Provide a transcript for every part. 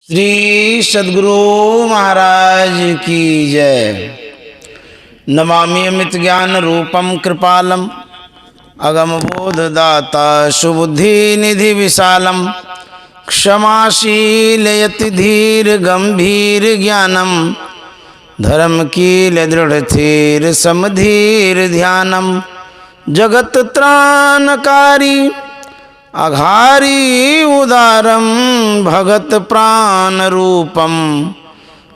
श्री सद्गुरु महाराज की जय। नमामि अमित ज्ञान रूपम कृपालम अगम बोध दाता सुबुद्धि निधि विशालम क्षमाशील यति धीर गंभीर ज्ञानम धर्म कील दृढ़ थीर समधीर ध्यानम जगत त्राणकारी अघारी उदारम भगत प्राण रूपम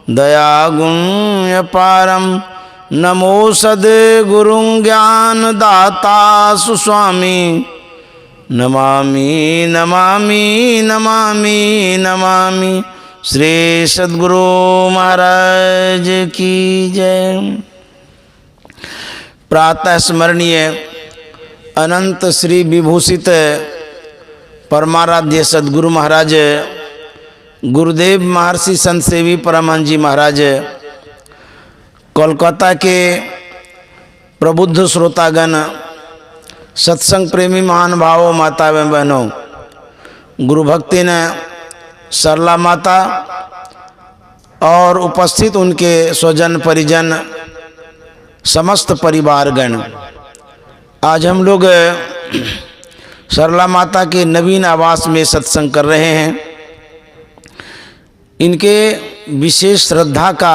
दया गुण अपारम नमो सद्गुरुं ज्ञान दाता सुस्वामी नमामि नमामि नमामि नमामि श्री सद्गुरु महाराज की जय। प्रातः स्मरणीय अनंत श्री विभूषित परमाराध्य सद्गुरु महाराज गुरुदेव महर्षि संत सेवी परमहंस जी महाराज, कोलकाता के प्रबुद्ध श्रोतागण, सत्संग प्रेमी महान भावों, माता एवं बहनों, गुरु भक्ति ने सरला माता और उपस्थित उनके स्वजन परिजन समस्त परिवारगण, आज हम लोग सरला माता के नवीन आवास में सत्संग कर रहे हैं। इनके विशेष श्रद्धा का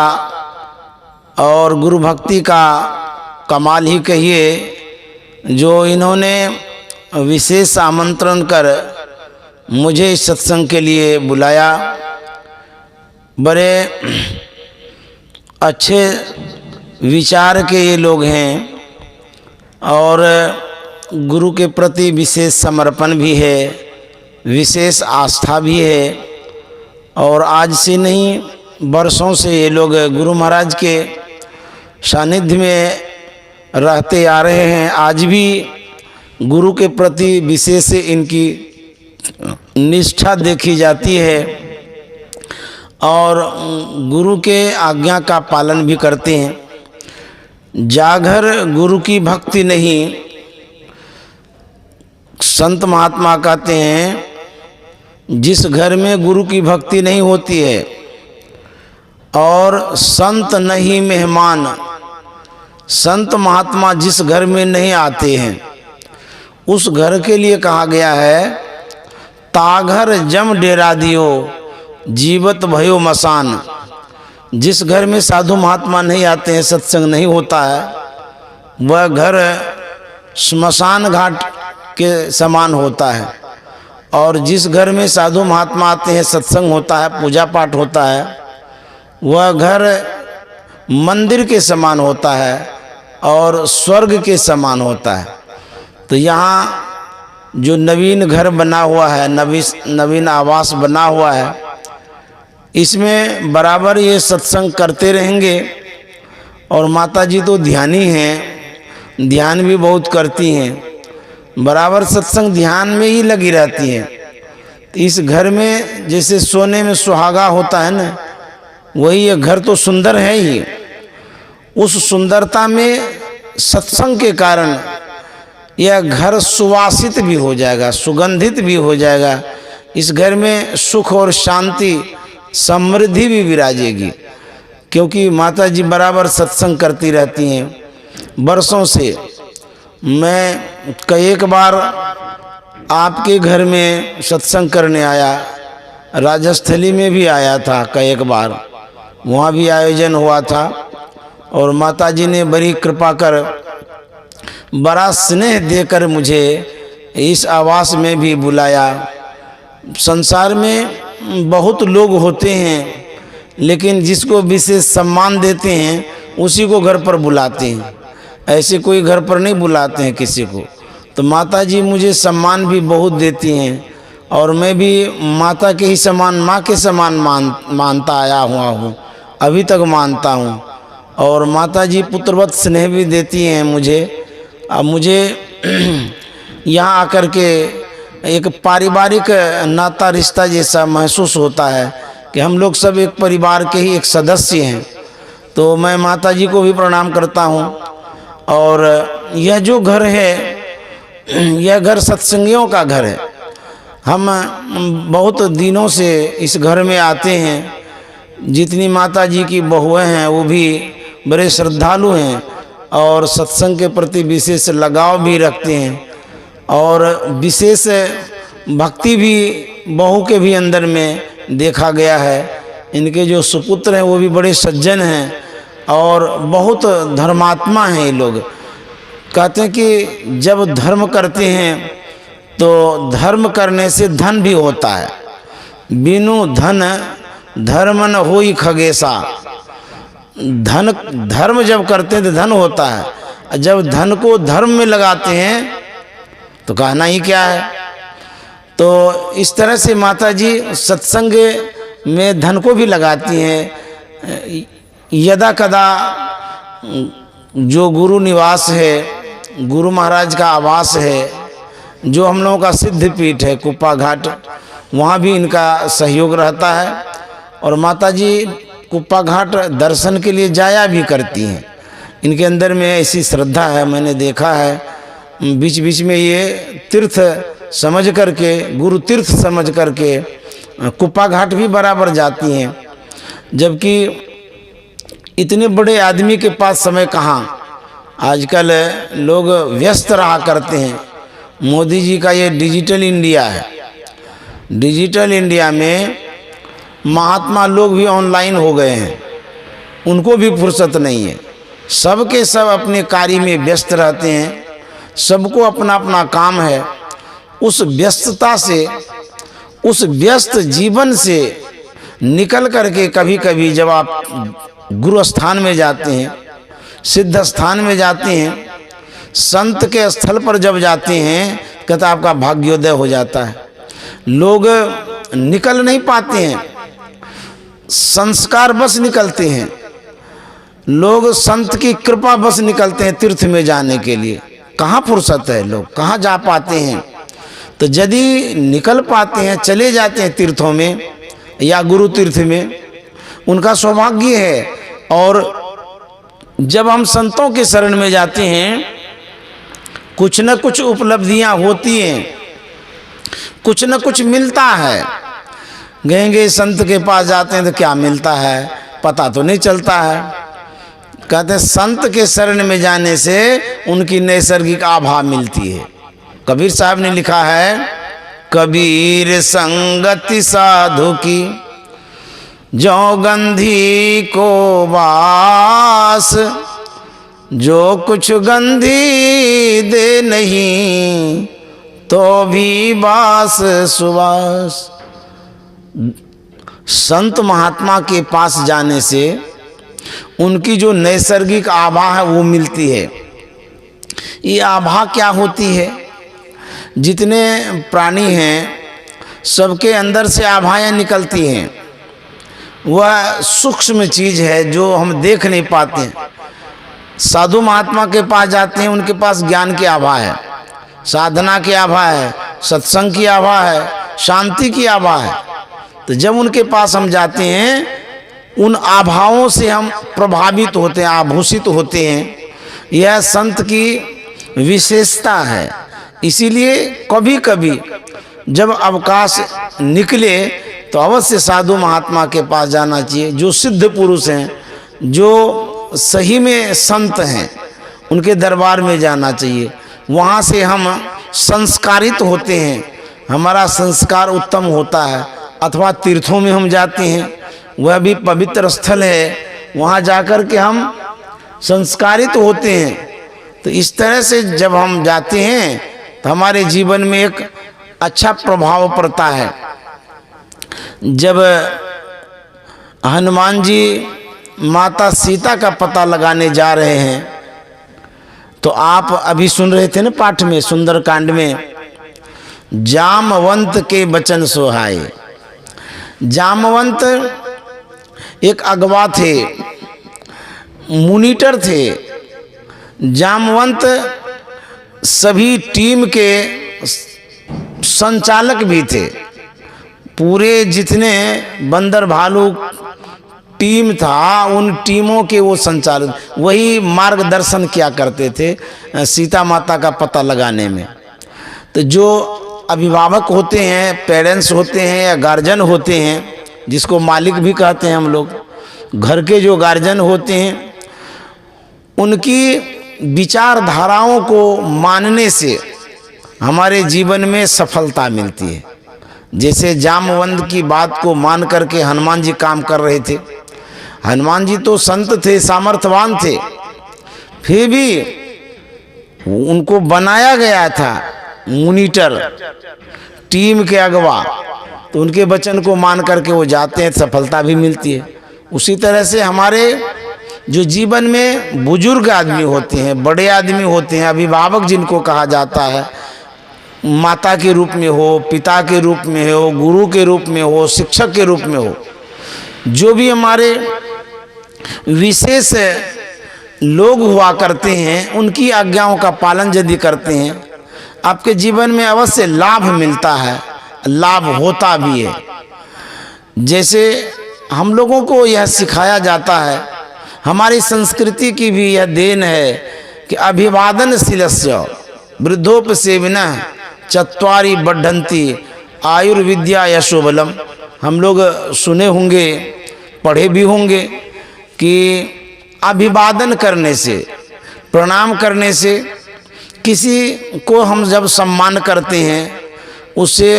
और गुरु भक्ति का कमाल ही कहिए, जो इन्होंने विशेष आमंत्रण कर मुझे इस सत्संग के लिए बुलाया। बड़े अच्छे विचार के ये लोग हैं और गुरु के प्रति विशेष समर्पण भी है, विशेष आस्था भी है। और आज से नहीं, वर्षों से ये लोग गुरु महाराज के सानिध्य में रहते आ रहे हैं। आज भी गुरु के प्रति विशेष इनकी निष्ठा देखी जाती है और गुरु के आज्ञा का पालन भी करते हैं। जागर गुरु की भक्ति नहीं, संत महात्मा कहते हैं जिस घर में गुरु की भक्ति नहीं होती है और संत नहीं मेहमान, संत महात्मा जिस घर में नहीं आते हैं उस घर के लिए कहा गया है ताघर जम डेरा दियो जीवत भयो मसान। जिस घर में साधु महात्मा नहीं आते हैं, सत्संग नहीं होता है, वह घर श्मशान घाट के समान होता है। और जिस घर में साधु महात्मा आते हैं, सत्संग होता है, पूजा पाठ होता है, वह घर मंदिर के समान होता है और स्वर्ग के समान होता है। तो यहाँ जो नवीन घर बना हुआ है, नवीन आवास बना हुआ है, इसमें बराबर ये सत्संग करते रहेंगे। और माता जी तो ध्यानी हैं, ध्यान भी बहुत करती हैं, बराबर सत्संग ध्यान में ही लगी रहती हैं। तो इस घर में जैसे सोने में सुहागा होता है ना, वही ये घर तो सुंदर है ही। उस सुंदरता में सत्संग के कारण यह घर सुवासित भी हो जाएगा, सुगंधित भी हो जाएगा। इस घर में सुख और शांति समृद्धि भी विराजेगी, क्योंकि माता जी बराबर सत्संग करती रहती हैं वर्षों से। मैं कई एक बार आपके घर में सत्संग करने आया, राजस्थली में भी आया था कई एक बार, वहाँ भी आयोजन हुआ था। और माता जी ने बड़ी कृपा कर, बड़ा स्नेह देकर मुझे इस आवास में भी बुलाया। संसार में बहुत लोग होते हैं, लेकिन जिसको विशेष सम्मान देते हैं उसी को घर पर बुलाते हैं, ऐसे कोई घर पर नहीं बुलाते हैं किसी को। तो माता जी मुझे सम्मान भी बहुत देती हैं और मैं भी माता के ही समान, माँ के समान मानता आया हुआ हूँ, अभी तक मानता हूँ। और माता जी पुत्रवत स्नेह भी देती हैं मुझे। अब मुझे यहाँ आकर के एक पारिवारिक नाता रिश्ता जैसा महसूस होता है कि हम लोग सब एक परिवार के ही एक सदस्य हैं। तो मैं माता जी को भी प्रणाम करता हूँ। और यह जो घर है, यह घर सत्संगियों का घर है। हम बहुत दिनों से इस घर में आते हैं। जितनी माता जी की बहुएं हैं वो भी बड़े श्रद्धालु हैं और सत्संग के प्रति विशेष लगाव भी रखते हैं और विशेष भक्ति भी बहू के भी अंदर में देखा गया है। इनके जो सुपुत्र हैं वो भी बड़े सज्जन हैं और बहुत धर्मात्मा हैं। ये लोग कहते हैं कि जब धर्म करते हैं तो धर्म करने से धन भी होता है। बिनु धन धर्म न होई खगेसा। धर्म जब करते हैं तो धन होता है, जब धन को धर्म में लगाते हैं तो कहना ही क्या है। तो इस तरह से माता जी सत्संग में धन को भी लगाती हैं। यदा कदा जो गुरु निवास है, गुरु महाराज का आवास है, जो हम लोगों का सिद्ध पीठ है कुप्पा घाट, वहाँ भी इनका सहयोग रहता है और माता जी कुप्पा घाट दर्शन के लिए जाया भी करती हैं। इनके अंदर में ऐसी श्रद्धा है, मैंने देखा है। बीच बीच में ये तीर्थ समझ करके, गुरु तीर्थ समझ करके कुप्पा घाट भी बराबर जाती हैं। जबकि इतने बड़े आदमी के पास समय कहाँ, आजकल लोग व्यस्त रहा करते हैं। मोदी जी का ये डिजिटल इंडिया है। डिजिटल इंडिया में महात्मा लोग भी ऑनलाइन हो गए हैं, उनको भी फुर्सत नहीं है। सब के सब अपने कार्य में व्यस्त रहते हैं, सबको अपना अपना काम है। उस व्यस्तता से, उस व्यस्त जीवन से निकल करके कभी कभी जब आप गुरु स्थान में जाते हैं, सिद्ध स्थान में जाते हैं, संत के स्थल पर जब जाते हैं, कहता आपका भाग्योदय हो जाता है। लोग निकल नहीं पाते हैं, संस्कार बस निकलते हैं। लोग संत की कृपा बस निकलते हैं तीर्थ में जाने के लिए। कहाँ फुर्सत है, लोग कहाँ जा पाते हैं। तो यदि निकल पाते हैं, चले जाते हैं तीर्थों में या गुरु तीर्थ में, उनका सौभाग्य है। और जब हम संतों के शरण में जाते हैं, कुछ न कुछ उपलब्धियां होती हैं, कुछ न कुछ मिलता है। गएंगे संत के पास जाते हैं तो क्या मिलता है पता तो नहीं चलता है। कहते हैं संत के शरण में जाने से उनकी नैसर्गिक आभा मिलती है। कबीर साहब ने लिखा है, कबीर संगति साधु की जो गंधी को वास, जो कुछ गंधी दे नहीं तो भी बास सुवास। संत महात्मा के पास जाने से उनकी जो नैसर्गिक आभा है वो मिलती है। ये आभा क्या होती है? जितने प्राणी हैं सबके अंदर से आभाएं निकलती हैं। वह सूक्ष्म चीज़ है जो हम देख नहीं पाते हैं। साधु महात्मा के पास जाते हैं, उनके पास ज्ञान की आभा है, साधना की आभा है, सत्संग की आभा है, शांति की आभा है। तो जब उनके पास हम जाते हैं, उन आभाओं से हम प्रभावित होते हैं, आभूषित होते हैं। यह संत की विशेषता है। इसीलिए कभी कभी जब अवकाश निकले तो अवश्य साधु महात्मा के पास जाना चाहिए, जो सिद्ध पुरुष हैं, जो सही में संत हैं, उनके दरबार में जाना चाहिए। वहाँ से हम संस्कारित होते हैं, हमारा संस्कार उत्तम होता है। अथवा तीर्थों में हम जाते हैं, वह भी पवित्र स्थल है, वहाँ जाकर के हम संस्कारित होते हैं। तो इस तरह से जब हम जाते हैं तो हमारे जीवन में एक अच्छा प्रभाव पड़ता है। जब हनुमान जी माता सीता का पता लगाने जा रहे हैं, तो आप अभी सुन रहे थे ना पाठ में, सुंदरकांड में, जामवंत के बचन सोहाए। जामवंत एक अगवा थे, मुनीटर थे। जामवंत सभी टीम के संचालक भी थे। पूरे जितने बंदर भालू टीम था, उन टीमों के वो संचालक, वही मार्गदर्शन किया करते थे सीता माता का पता लगाने में। तो जो अभिभावक होते हैं, पेरेंट्स होते हैं या गार्जियन होते हैं, जिसको मालिक भी कहते हैं हम लोग, घर के जो गार्जियन होते हैं, उनकी विचारधाराओं को मानने से हमारे जीवन में सफलता मिलती है। जैसे जामवंत की बात को मान करके हनुमान जी काम कर रहे थे। हनुमान जी तो संत थे, सामर्थ्यवान थे, फिर भी उनको बनाया गया था मॉनिटर, टीम के अगवा, तो उनके वचन को मान करके वो जाते हैं, सफलता भी मिलती है। उसी तरह से हमारे जो जीवन में बुजुर्ग आदमी होते हैं, बड़े आदमी होते हैं, अभिभावक जिनको कहा जाता है, माता के रूप में हो, पिता के रूप में हो, गुरु के रूप में हो, शिक्षक के रूप में हो, जो भी हमारे विशेष लोग हुआ करते हैं, उनकी आज्ञाओं का पालन यदि करते हैं, आपके जीवन में अवश्य लाभ मिलता है, लाभ होता भी है। जैसे हम लोगों को यह सिखाया जाता है, हमारी संस्कृति की भी यह देन है कि अभिवादनशीलस्य वृद्धोपसेविनः चत्वारि बढ़न्ति आयुर्विद्या यशोबलम। हम लोग सुने होंगे, पढ़े भी होंगे कि अभिवादन करने से, प्रणाम करने से, किसी को हम जब सम्मान करते हैं उससे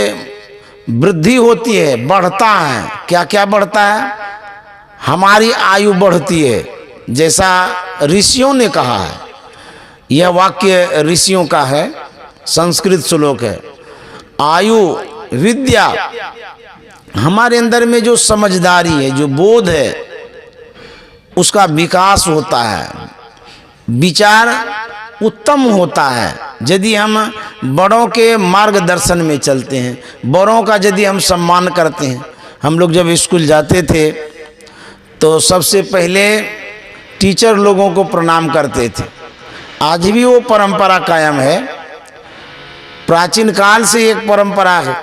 वृद्धि होती है, बढ़ता है। क्या क्या बढ़ता है? हमारी आयु बढ़ती है, जैसा ऋषियों ने कहा है। यह वाक्य ऋषियों का है, संस्कृत श्लोक है। आयु विद्या, हमारे अंदर में जो समझदारी है, जो बोध है, उसका विकास होता है, विचार उत्तम होता है यदि हम बड़ों के मार्गदर्शन में चलते हैं, बड़ों का यदि हम सम्मान करते हैं। हम लोग जब स्कूल जाते थे तो सबसे पहले टीचर लोगों को प्रणाम करते थे। आज भी वो परंपरा कायम है, प्राचीन काल से एक परंपरा है।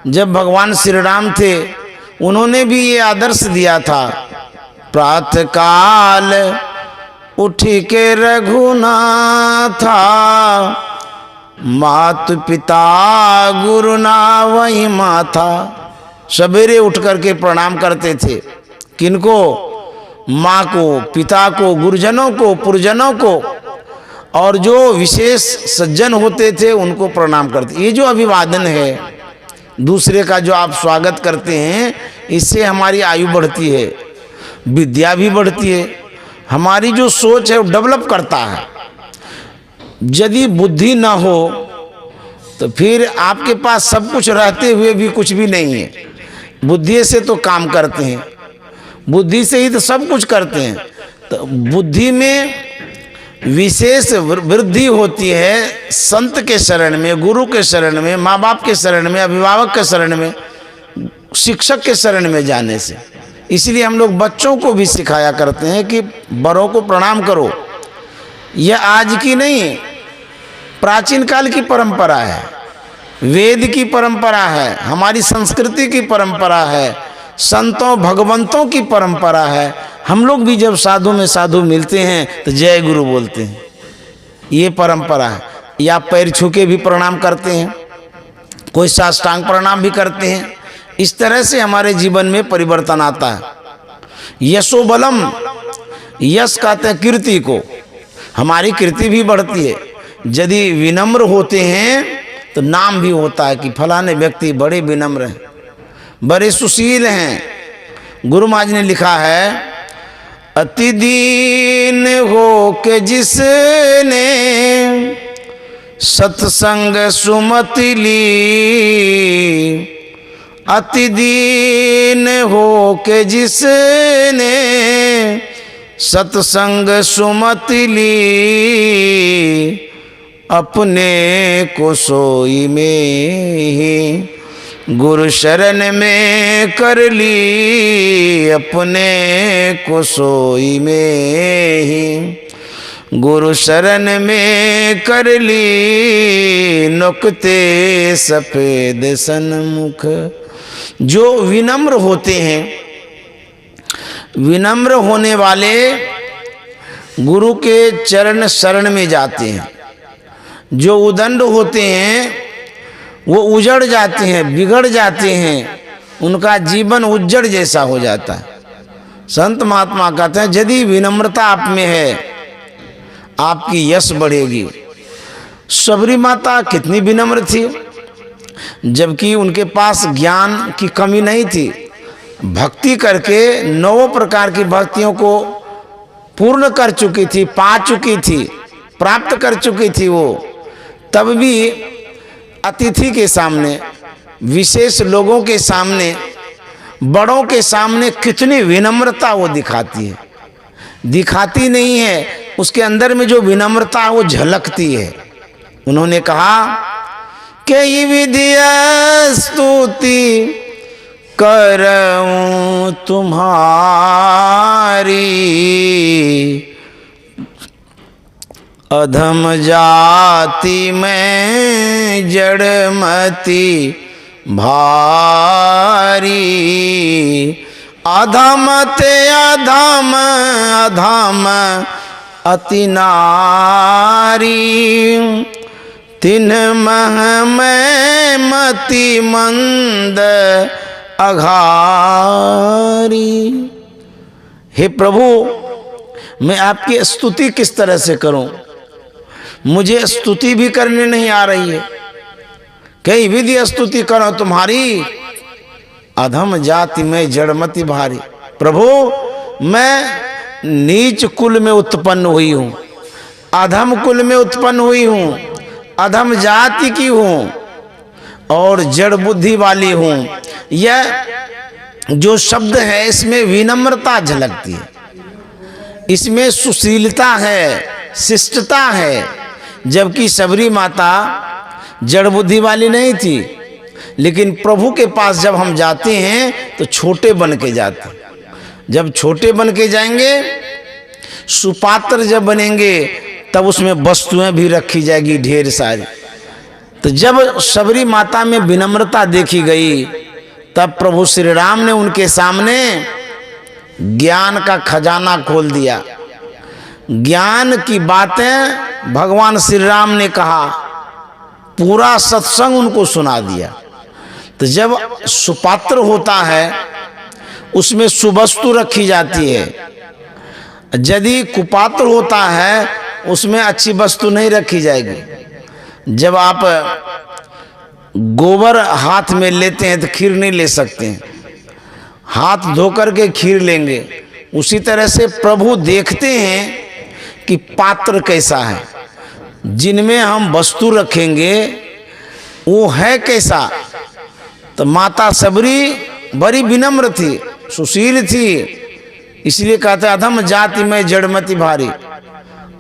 जब भगवान श्री राम थे, उन्होंने भी ये आदर्श दिया था, प्रातः काल उठ के रघुनाथा, मात पिता गुरु ना वही माथा। सवेरे उठ करके प्रणाम करते थे। किनको? माँ को, पिता को, गुरुजनों को, पुरजनों को, और जो विशेष सज्जन होते थे उनको प्रणाम करते। ये जो अभिवादन है, दूसरे का जो आप स्वागत करते हैं, इससे हमारी आयु बढ़ती है, विद्या भी बढ़ती है, हमारी जो सोच है वो डेवलप करता है। यदि बुद्धि ना हो तो फिर आपके पास सब कुछ रहते हुए भी कुछ भी नहीं है। बुद्धि से तो काम करते हैं, बुद्धि से ही तो सब कुछ करते हैं। तो बुद्धि में विशेष वृद्धि होती है संत के शरण में, गुरु के शरण में, माँ बाप के शरण में, अभिभावक के शरण में, शिक्षक के शरण में जाने से। इसलिए हम लोग बच्चों को भी सिखाया करते हैं कि बड़ों को प्रणाम करो। यह आज की नहीं, प्राचीन काल की परंपरा है, वेद की परंपरा है, हमारी संस्कृति की परंपरा है, संतों भगवंतों की परंपरा है। हम लोग भी जब साधु में साधु मिलते हैं तो जय गुरु बोलते हैं, ये परंपरा है। या पैर छू के भी प्रणाम करते हैं, कोई साष्टांग प्रणाम भी करते हैं। इस तरह से हमारे जीवन में परिवर्तन आता है। यशोबलम, यश कहते हैं कीर्ति को, हमारी कीर्ति भी बढ़ती है। यदि विनम्र होते हैं तो नाम भी होता है कि फलाने व्यक्ति बड़े विनम्र हैं, बड़े सुशील हैं। गुरु महाराज ने लिखा है, अति दीन हो के जिसने सत्संग सुमति ली, अति दीन हो के जिसने सत्संग सुमति ली, अपने को सोई में ही गुरु शरण में कर ली, अपने को सोई में ही गुरु शरण में कर ली, नुक्ते सफेद सन्मुख। जो विनम्र होते हैं, विनम्र होने वाले गुरु के चरण शरण में जाते हैं। जो उदंड होते हैं वो उजड़ जाते हैं, बिगड़ जाते हैं, उनका जीवन उज्जड़ जैसा हो जाता है। संत महात्मा कहते हैं यदि विनम्रता आप में है, आपकी यश बढ़ेगी। सबरी माता कितनी विनम्र थी, जबकि उनके पास ज्ञान की कमी नहीं थी। भक्ति करके 9 प्रकार की भक्तियों को पूर्ण कर चुकी थी, पा चुकी थी, प्राप्त कर चुकी थी वो। तब भी अतिथि के सामने, विशेष लोगों के सामने, बड़ों के सामने कितनी विनम्रता वो दिखाती है। दिखाती नहीं है, उसके अंदर में जो विनम्रता है वो झलकती है। उन्होंने कहा कि विधि स्तुति करऊं तुम्हारी, अधम जाति में जड़मति भारी, अधम ते अधम अधम अति नारी, तिन मह में मति मंद अघारी। हे प्रभु, मैं आपकी स्तुति किस तरह से करूं? मुझे स्तुति भी करने नहीं आ रही है। कई विधि स्तुति करो तुम्हारी, अधम जाति में जड़मति भारी। प्रभु, मैं नीच कुल में उत्पन्न हुई हूं, अधम कुल में उत्पन्न हुई हूं, अधम जाति की हूं और जड़ बुद्धि वाली हूं। यह जो शब्द है इसमें विनम्रता झलकती है, इसमें सुशीलता है, शिष्टता है। जबकि सबरी माता जड़ बुद्धि वाली नहीं थी, लेकिन प्रभु के पास जब हम जाते हैं तो छोटे बन के जाते हैं। जब छोटे बन के जाएंगे, सुपात्र जब बनेंगे, तब उसमें वस्तुएं भी रखी जाएगी ढेर सारी। तो जब सबरी माता में विनम्रता देखी गई, तब प्रभु श्री राम ने उनके सामने ज्ञान का खजाना खोल दिया। ज्ञान की बातें भगवान श्री राम ने कहा, पूरा सत्संग उनको सुना दिया। तो जब सुपात्र होता है उसमें सुवस्तु रखी जाती है, यदि कुपात्र होता है उसमें अच्छी वस्तु नहीं रखी जाएगी। जब आप गोबर हाथ में लेते हैं तो खीर नहीं ले सकते हैं, हाथ धोकर के खीर लेंगे। उसी तरह से प्रभु देखते हैं कि पात्र कैसा है, जिनमें हम वस्तु रखेंगे वो है कैसा। तो माता सबरी बड़ी विनम्र थी, सुशील थी, इसलिए कहते अधम जाति में जड़मति भारी।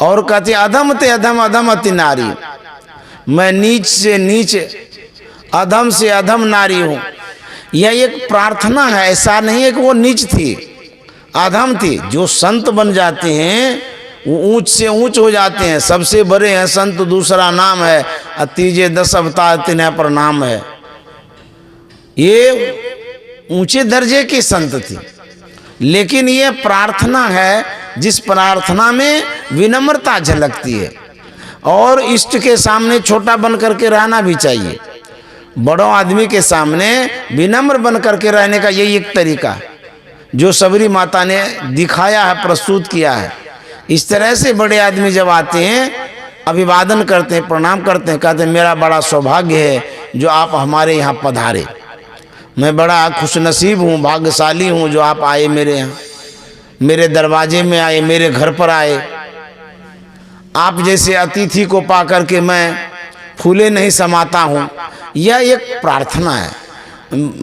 और कहते अधम ते अधम अधम अति नारी, मैं नीच से नीच, अधम से अधम नारी हूं। यह एक प्रार्थना है, ऐसा नहीं है कि वो नीच थी, अधम थी। जो संत बन जाते हैं वो ऊंच से ऊंच हो जाते हैं। सबसे बड़े हैं संत, दूसरा नाम है, तीजे 10 अवतार तिन्हें प्रणाम है। ये ऊंचे दर्जे के संत थी, लेकिन ये प्रार्थना है जिस प्रार्थना में विनम्रता झलकती है। और इष्ट के सामने छोटा बन करके रहना भी चाहिए। बड़ों आदमी के सामने विनम्र बन करके रहने का यही एक तरीका है जो सबरी माता ने दिखाया है, प्रस्तुत किया है। इस तरह से बड़े आदमी जब आते हैं, अभिवादन करते हैं, प्रणाम करते हैं, कहते हैं मेरा बड़ा सौभाग्य है जो आप हमारे यहाँ पधारे। मैं बड़ा खुशनसीब हूँ, भाग्यशाली हूँ जो आप आए मेरे यहाँ, मेरे दरवाजे में आए, मेरे घर पर आए। आप जैसे अतिथि को पा करके मैं फूले नहीं समाता हूँ। यह एक प्रार्थना है।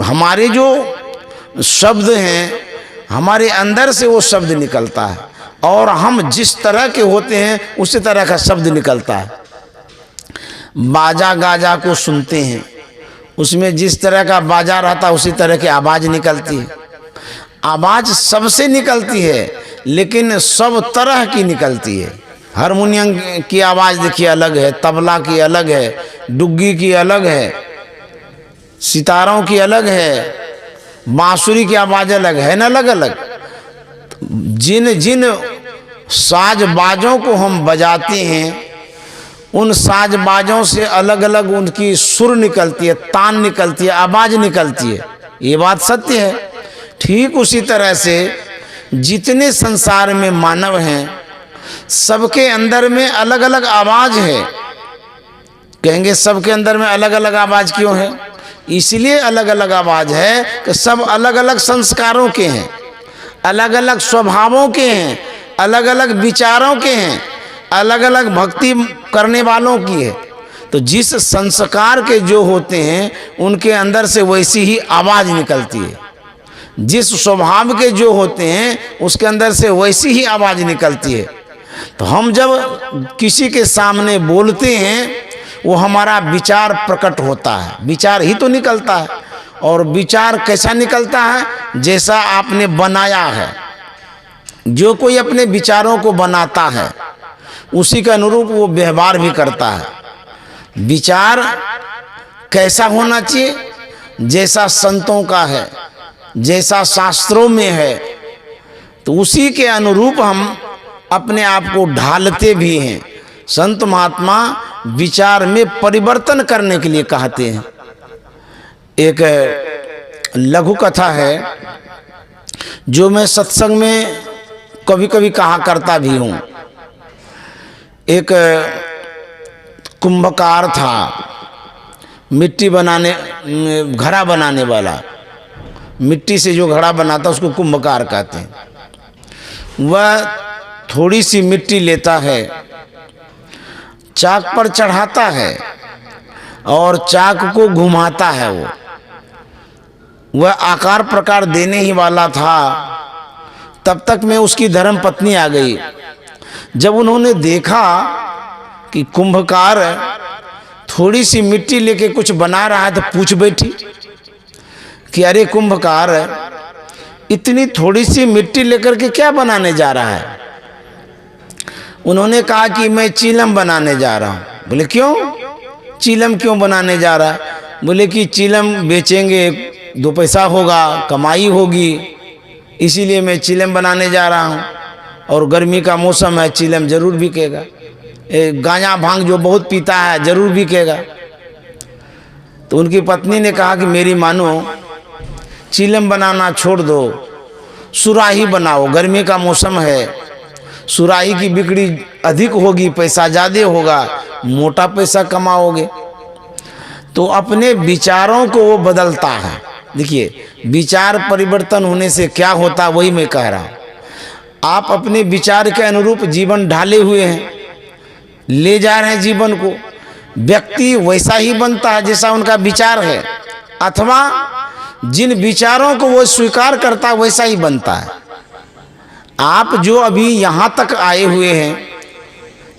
हमारे जो शब्द हैं, हमारे अंदर से वो शब्द निकलता है, और हम जिस तरह के होते हैं उसी तरह का शब्द निकलता है। बाजा गाजा को सुनते हैं, उसमें जिस तरह का बाजा रहता है उसी तरह की आवाज़ निकलती है। आवाज़ सबसे निकलती है, लेकिन सब तरह की निकलती है। हारमोनियम की आवाज़ देखिए अलग है, तबला की अलग है, डुग्गी की अलग है, सितारों की अलग है, बांसुरी की आवाज़ अलग है ना, अलग अलग। जिन जिन साज बाजों को हम बजाते हैं उन साजबाजों से अलग अलग उनकी सुर निकलती है, तान निकलती है, आवाज निकलती है। ये बात सत्य है। ठीक उसी तरह से जितने संसार में मानव हैं, सबके अंदर में अलग अलग आवाज है। कहेंगे सबके अंदर में अलग अलग आवाज क्यों है? इसलिए अलग अलग आवाज है कि सब अलग अलग संस्कारों के हैं, अलग अलग स्वभावों के हैं, अलग अलग विचारों के हैं, अलग अलग भक्ति करने वालों की है। तो जिस संस्कार के जो होते हैं उनके अंदर से वैसी ही आवाज निकलती है। जिस स्वभाव के जो होते हैं उसके अंदर से वैसी ही आवाज निकलती है। तो हम जब किसी के सामने बोलते हैं वो हमारा विचार प्रकट होता है, विचार ही तो निकलता है। और विचार कैसा निकलता है? जैसा आपने बनाया है। जो कोई अपने विचारों को बनाता है उसी के अनुरूप वो व्यवहार भी करता है। विचार कैसा होना चाहिए? जैसा संतों का है, जैसा शास्त्रों में है, तो उसी के अनुरूप हम अपने आप को ढालते भी हैं। संत महात्मा विचार में परिवर्तन करने के लिए कहते हैं। एक लघु कथा है जो मैं सत्संग में कभी कभी कहा करता भी हूँ। एक कुंभकार था, मिट्टी बनाने, घड़ा बनाने वाला। मिट्टी से जो घड़ा बनाता उसको कुंभकार कहते हैं। वह थोड़ी सी मिट्टी लेता है, चाक पर चढ़ाता है और चाक को घुमाता है। वह आकार प्रकार देने ही वाला था। तब तक में उसकी धर्म पत्नी आ गई। जब उन्होंने देखा कि कुंभकार थोड़ी सी मिट्टी लेके कुछ बना रहा है तो पूछ बैठी कि अरे कुंभकार, इतनी थोड़ी सी मिट्टी लेकर के क्या बनाने जा रहा है? उन्होंने कहा कि मैं चीलम बनाने जा रहा हूँ। बोले क्यों? चीलम क्यों बनाने जा रहा है? बोले कि चीलम बेचेंगे, 2 पैसा होगा, कमाई होगी, इसीलिए मैं चीलम बनाने जा रहा हूँ। और गर्मी का मौसम है, चीलम जरूर बिकेगा। गांजा भांग जो बहुत पीता है जरूर बिकेगा। तो उनकी पत्नी ने कहा कि मेरी मानो, चीलम बनाना छोड़ दो, सुराही बनाओ। गर्मी का मौसम है, सुराही की बिक्री अधिक होगी, पैसा ज़्यादा होगा, मोटा पैसा कमाओगे। तो अपने विचारों को वो बदलता है। देखिए, विचार परिवर्तन होने से क्या होता, वही मैं कह रहा हूँ। आप अपने विचार के अनुरूप जीवन ढाले हुए हैं, ले जा रहे हैं जीवन को। व्यक्ति वैसा ही बनता है जैसा उनका विचार है, अथवा जिन विचारों को वो स्वीकार करता है वैसा ही बनता है। आप जो अभी यहाँ तक आए हुए हैं,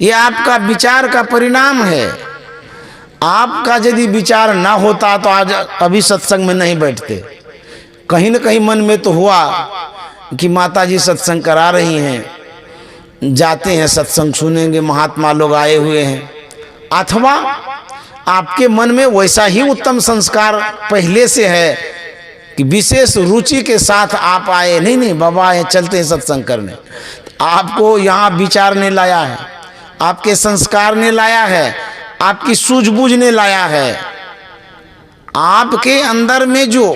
ये आपका विचार का परिणाम है। आपका यदि विचार ना होता तो आज अभी सत्संग में नहीं बैठते। कहीं न कहीं मन में तो हुआ कि माता जी सत्संग करा रही हैं, जाते हैं सत्संग सुनेंगे, महात्मा लोग आए हुए हैं। अथवा आपके मन में वैसा ही उत्तम संस्कार पहले से है कि विशेष रुचि के साथ आप आए, नहीं बाबा आए, चलते हैं सत्संग करने। आपको यहाँ विचार ने लाया है, आपके संस्कार ने लाया है, आपकी सूझबूझ ने लाया है। आपके अंदर में जो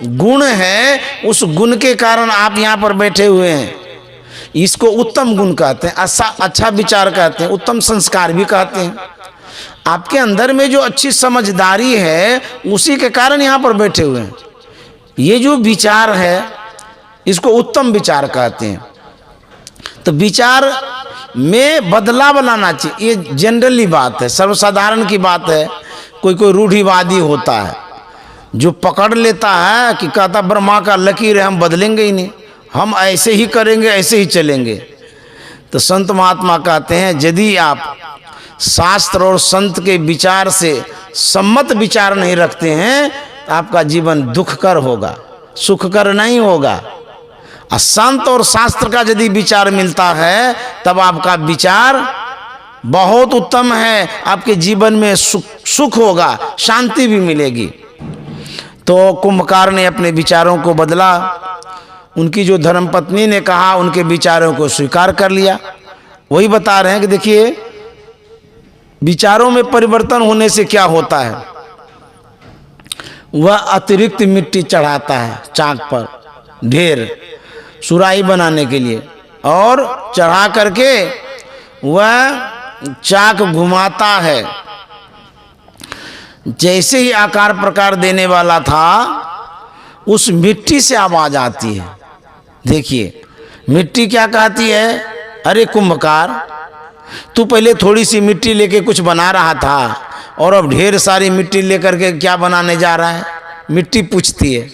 गुण है उस गुण के कारण आप यहाँ पर बैठे हुए हैं। इसको उत्तम गुण कहते हैं, अच्छा विचार कहते हैं, उत्तम संस्कार भी कहते हैं। आपके अंदर में जो अच्छी समझदारी है उसी के कारण यहाँ पर बैठे हुए हैं। ये जो विचार है इसको उत्तम विचार कहते हैं। तो विचार में बदलाव लाना चाहिए, ये जनरली बात है, सर्वसाधारण की बात है। कोई रूढ़िवादी होता है जो पकड़ लेता है कि कहता ब्रह्मा का लकीर है, हम बदलेंगे ही नहीं, हम ऐसे ही करेंगे, ऐसे ही चलेंगे। तो संत महात्मा कहते हैं यदि आप शास्त्र और संत के विचार से सम्मत विचार नहीं रखते हैं तो आपका जीवन दुखकर होगा, सुखकर नहीं होगा। संत और शास्त्र का यदि विचार मिलता है तब आपका विचार बहुत उत्तम है, आपके जीवन में सुख होगा, शांति भी मिलेगी। तो कुंभकार ने अपने विचारों को बदला। उनकी जो धर्मपत्नी ने कहा उनके विचारों को स्वीकार कर लिया। वही बता रहे हैं कि देखिए विचारों में परिवर्तन होने से क्या होता है, वह अतिरिक्त मिट्टी चढ़ाता है चाक पर ढेर सुराही बनाने के लिए, और चढ़ा करके वह चाक घुमाता है। जैसे ही आकार प्रकार देने वाला था, उस मिट्टी से आवाज आती है। देखिए मिट्टी क्या कहती है, अरे कुंभकार, तू पहले थोड़ी सी मिट्टी लेके कुछ बना रहा था और अब ढेर सारी मिट्टी लेकर के क्या बनाने जा रहा है। मिट्टी पूछती है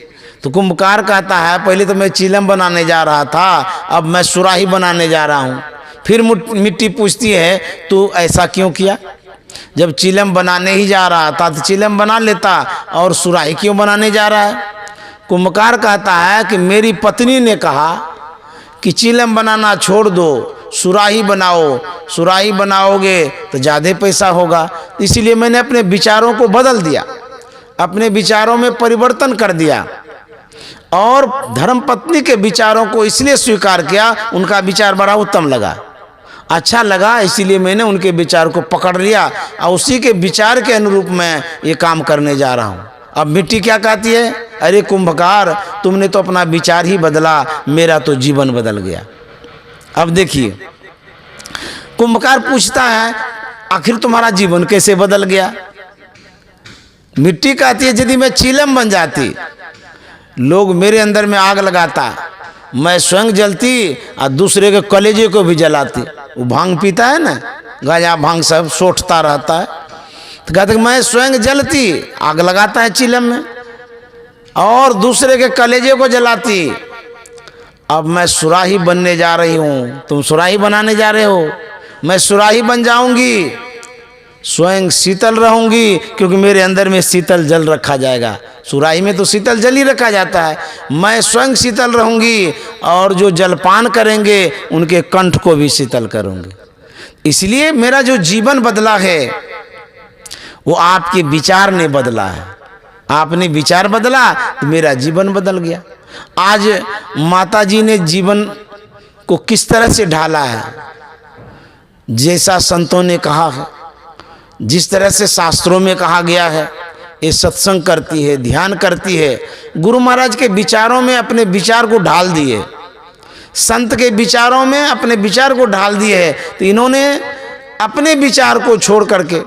तो कुंभकार कहता है, पहले तो मैं चिलम बनाने जा रहा था, अब मैं सुराही बनाने जा रहा हूँ। फिर मिट्टी पूछती है, तू ऐसा क्यों किया, जब चिलम बनाने ही जा रहा था तो चिलम बना लेता, और सुराही क्यों बनाने जा रहा है। कुंभकार कहता है कि मेरी पत्नी ने कहा कि चिलम बनाना छोड़ दो, सुराही बनाओ, सुराही बनाओगे तो ज़्यादा पैसा होगा, इसलिए मैंने अपने विचारों को बदल दिया, अपने विचारों में परिवर्तन कर दिया, और धर्मपत्नी के विचारों को इसलिए स्वीकार किया, उनका विचार बड़ा उत्तम लगा, अच्छा लगा, इसीलिए मैंने उनके विचार को पकड़ लिया और उसी के विचार के अनुरूप मैं ये काम करने जा रहा हूँ। अब मिट्टी क्या कहती है, अरे कुंभकार, तुमने तो अपना विचार ही बदला, मेरा तो जीवन बदल गया। अब देखिए कुंभकार पूछता है, आखिर तुम्हारा जीवन कैसे बदल गया। मिट्टी कहती है, यदि मैं चिलम बन जाती, लोग मेरे अंदर में आग लगाता, मैं स्वयं जलती और दूसरे के कलेजे को भी जलाती। वो भांग पीता है ना, गांजा भांग सब सोटता रहता है, तो कहते मैं स्वयं जलती, आग लगाता है चिलम में, और दूसरे के कलेजे को जलाती। अब मैं सुराही बनने जा रही हूँ, तुम सुराही बनाने जा रहे हो, मैं सुराही बन जाऊंगी, स्वयं शीतल रहूंगी, क्योंकि मेरे अंदर में शीतल जल रखा जाएगा। सुराही में तो शीतल जल ही रखा जाता है, मैं स्वयं शीतल रहूंगी, और जो जलपान करेंगे उनके कंठ को भी शीतल करूंगी। इसलिए मेरा जो जीवन बदला है वो आपके विचार ने बदला है। आपने विचार बदला तो मेरा जीवन बदल गया। आज माता जी ने जीवन को किस तरह से ढाला है, जैसा संतों ने कहा है, जिस तरह से शास्त्रों में कहा गया है, ये सत्संग करती है, ध्यान करती है। गुरु महाराज के विचारों में अपने विचार को ढाल दिए, संत के विचारों में अपने विचार को ढाल दिए है। तो इन्होंने अपने विचार को छोड़ करके,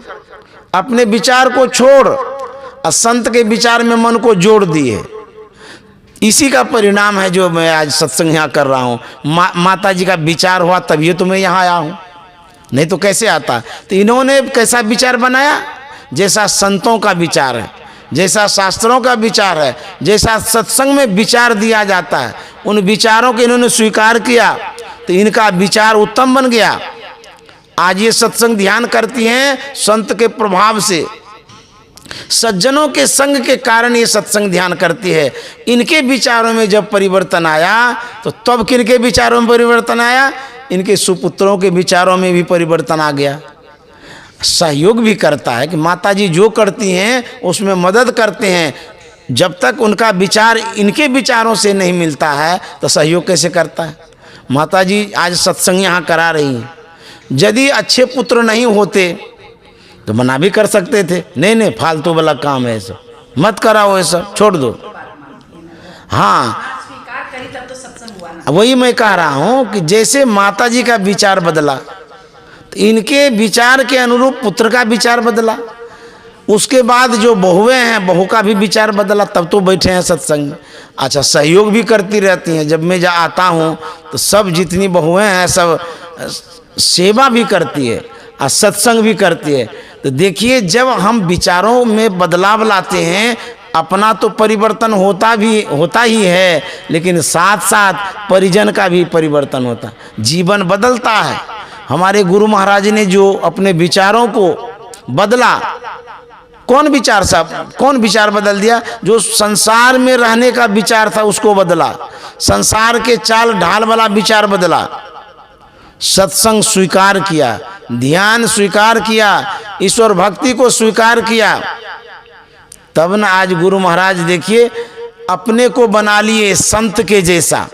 अपने विचार को छोड़ और संत के विचार में मन को जोड़ दिए। इसी का परिणाम है जो मैं आज सत्संग यहाँ कर रहा हूँ। माता जी का विचार हुआ तभी तो मैं यहाँ आया हूँ, नहीं तो कैसे आता। तो इन्होंने कैसा विचार बनाया, जैसा संतों का विचार है, जैसा शास्त्रों का विचार है, जैसा सत्संग में विचार दिया जाता है, उन विचारों को इन्होंने स्वीकार किया, तो इनका विचार उत्तम बन गया। आज ये सत्संग ध्यान करती हैं संत के प्रभाव से, सज्जनों के संग के कारण ये सत्संग ध्यान करती है। इनके विचारों में जब परिवर्तन आया तो तब किनके विचारों में परिवर्तन आया, इनके सुपुत्रों के विचारों में भी परिवर्तन आ गया। सहयोग भी करता है कि माताजी जो करती हैं उसमें मदद करते हैं। जब तक उनका विचार इनके विचारों से नहीं मिलता है तो सहयोग कैसे करता है। माताजी आज सत्संग यहाँ करा रही हैं, यदि अच्छे पुत्र नहीं होते तो मना भी कर सकते थे, नहीं नहीं फालतू वाला काम है, सब मत कराओ, ये सब छोड़ दो। हाँ, वही मैं कह रहा हूँ कि जैसे माताजी का विचार बदला तो इनके विचार के अनुरूप पुत्र का विचार बदला, उसके बाद जो बहुएं हैं बहू का भी विचार बदला, तब तो बैठे हैं सत्संग में। अच्छा, सहयोग भी करती रहती हैं। जब मैं आता हूँ तो सब जितनी बहुएं हैं सब सेवा भी करती है और सत्संग भी करती है। तो देखिए, जब हम विचारों में बदलाव लाते हैं, अपना तो परिवर्तन होता ही है, लेकिन साथ साथ परिजन का भी परिवर्तन होता है, जीवन बदलता है। हमारे गुरु महाराज ने जो अपने विचारों को बदला, कौन विचार बदल दिया? जो संसार में रहने का विचार था उसको बदला, संसार के चाल ढाल वाला विचार बदला, सत्संग स्वीकार किया, ध्यान स्वीकार किया, ईश्वर भक्ति को स्वीकार किया। तब न आज गुरु महाराज देखिए अपने को बना लिए संत के जैसा,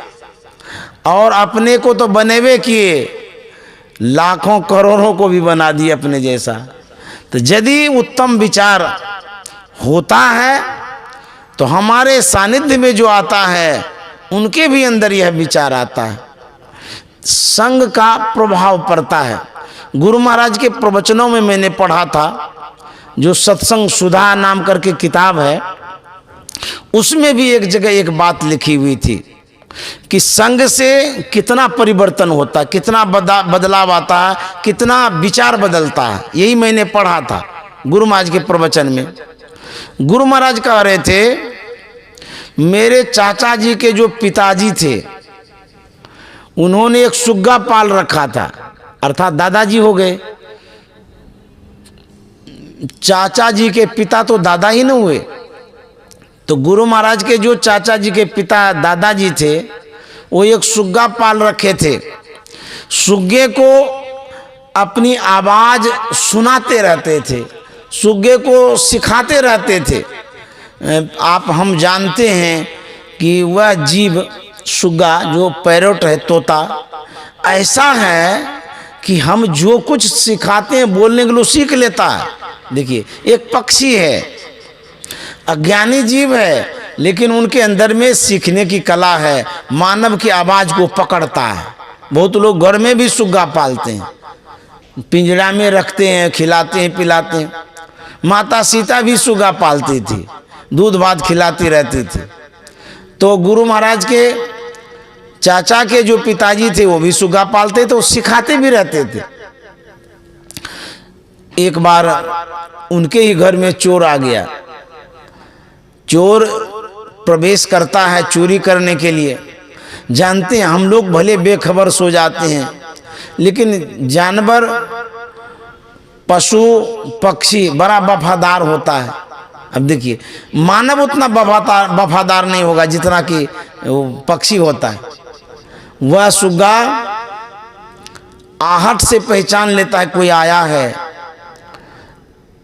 और अपने को तो बनेवे किए, लाखों करोड़ों को भी बना दिए अपने जैसा। तो यदि उत्तम विचार होता है तो हमारे सानिध्य में जो आता है उनके भी अंदर यह विचार आता है। संग का प्रभाव पड़ता है। गुरु महाराज के प्रवचनों में मैंने पढ़ा था, जो सत्संग सुधा नाम करके किताब है, उसमें भी एक जगह एक बात लिखी हुई थी कि संग से कितना परिवर्तन होता है, कितना बदलाव आता है, कितना विचार बदलता है। यही मैंने पढ़ा था गुरु महाराज के प्रवचन में। गुरु महाराज कह रहे थे, मेरे चाचा जी के जो पिताजी थे उन्होंने एक सुग्गा पाल रखा था, अर्थात दादाजी हो गए। चाचा जी के पिता तो दादा ही न हुए। तो गुरु महाराज के जो चाचा जी के पिता दादाजी थे वो एक सुग्गा पाल रखे थे। सुग्गे को अपनी आवाज सुनाते रहते थे, सुग्गे को सिखाते रहते थे। हम जानते हैं कि वह जीव सुग्गा जो पैरोट है, तोता, ऐसा है कि हम जो कुछ सिखाते हैं बोलने के लिए सीख लेता है। देखिए, एक पक्षी है, अज्ञानी जीव है, लेकिन उनके अंदर में सीखने की कला है, मानव की आवाज को पकड़ता है। बहुत लोग घर में भी सुग्गा पालते हैं, पिंजरा में रखते हैं, खिलाते हैं, पिलाते हैं। माता सीता भी सुग्गा पालती थी, दूध भात खिलाती रहती थी। तो गुरु महाराज के चाचा के जो पिताजी थे वो भी सुग्गा पालते थे, वो सिखाते भी रहते थे। एक बार उनके ही घर में चोर आ गया। चोर प्रवेश करता है चोरी करने के लिए। जानते हैं, हम लोग भले बेखबर सो जाते हैं, लेकिन जानवर, पशु पक्षी बड़ा वफादार होता है। अब देखिए, मानव उतना वफादार नहीं होगा जितना कि पक्षी होता है। वह सुग्गा आहट से पहचान लेता है कोई आया है।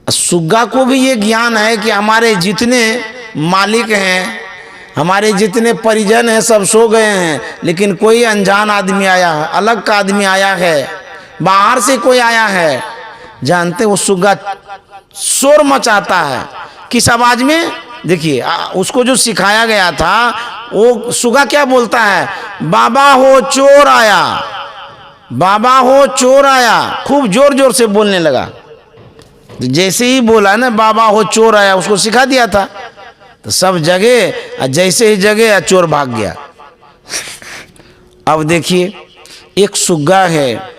सुग्गा को भी ये ज्ञान है कि हमारे जितने मालिक हैं, हमारे जितने परिजन हैं, सब सो गए हैं, लेकिन कोई अनजान आदमी आया है, अलग का आदमी आया है, बाहर से कोई आया है। जानते वो सुग्गा शोर मचाता है। किस आवाज में? देखिए, उसको जो सिखाया गया था वो सुग्गा क्या बोलता है? बाबा हो चोर आया, बाबा हो चोर आया। खूब जोर जोर से बोलने लगा। तो जैसे ही बोला ना बाबा हो चोर आया, उसको सिखा दिया था, तो सब जगह, जैसे ही जगह चोर भाग गया। अब देखिए, एक सुग्गा है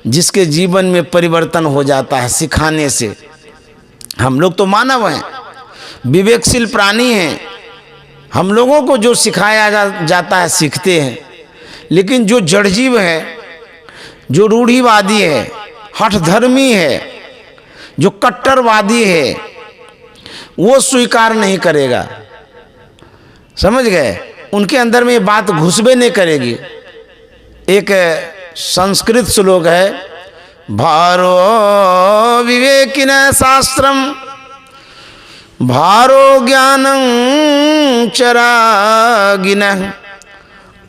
जिसके जीवन में परिवर्तन हो जाता है सिखाने से। हम लोग तो मानव हैं, विवेकशील प्राणी हैं, हम लोगों को जो सिखाया जाता है सीखते हैं। लेकिन जो जड़ जीव है, जो रूढ़िवादी है, हठधर्मी है, जो कट्टरवादी है, वो स्वीकार नहीं करेगा। समझ गए? उनके अंदर में ये बात घुसबे नहीं करेगी। एक संस्कृत श्लोक है, भारो विवेकिन शास्त्रम भारो ज्ञानं चरागिनः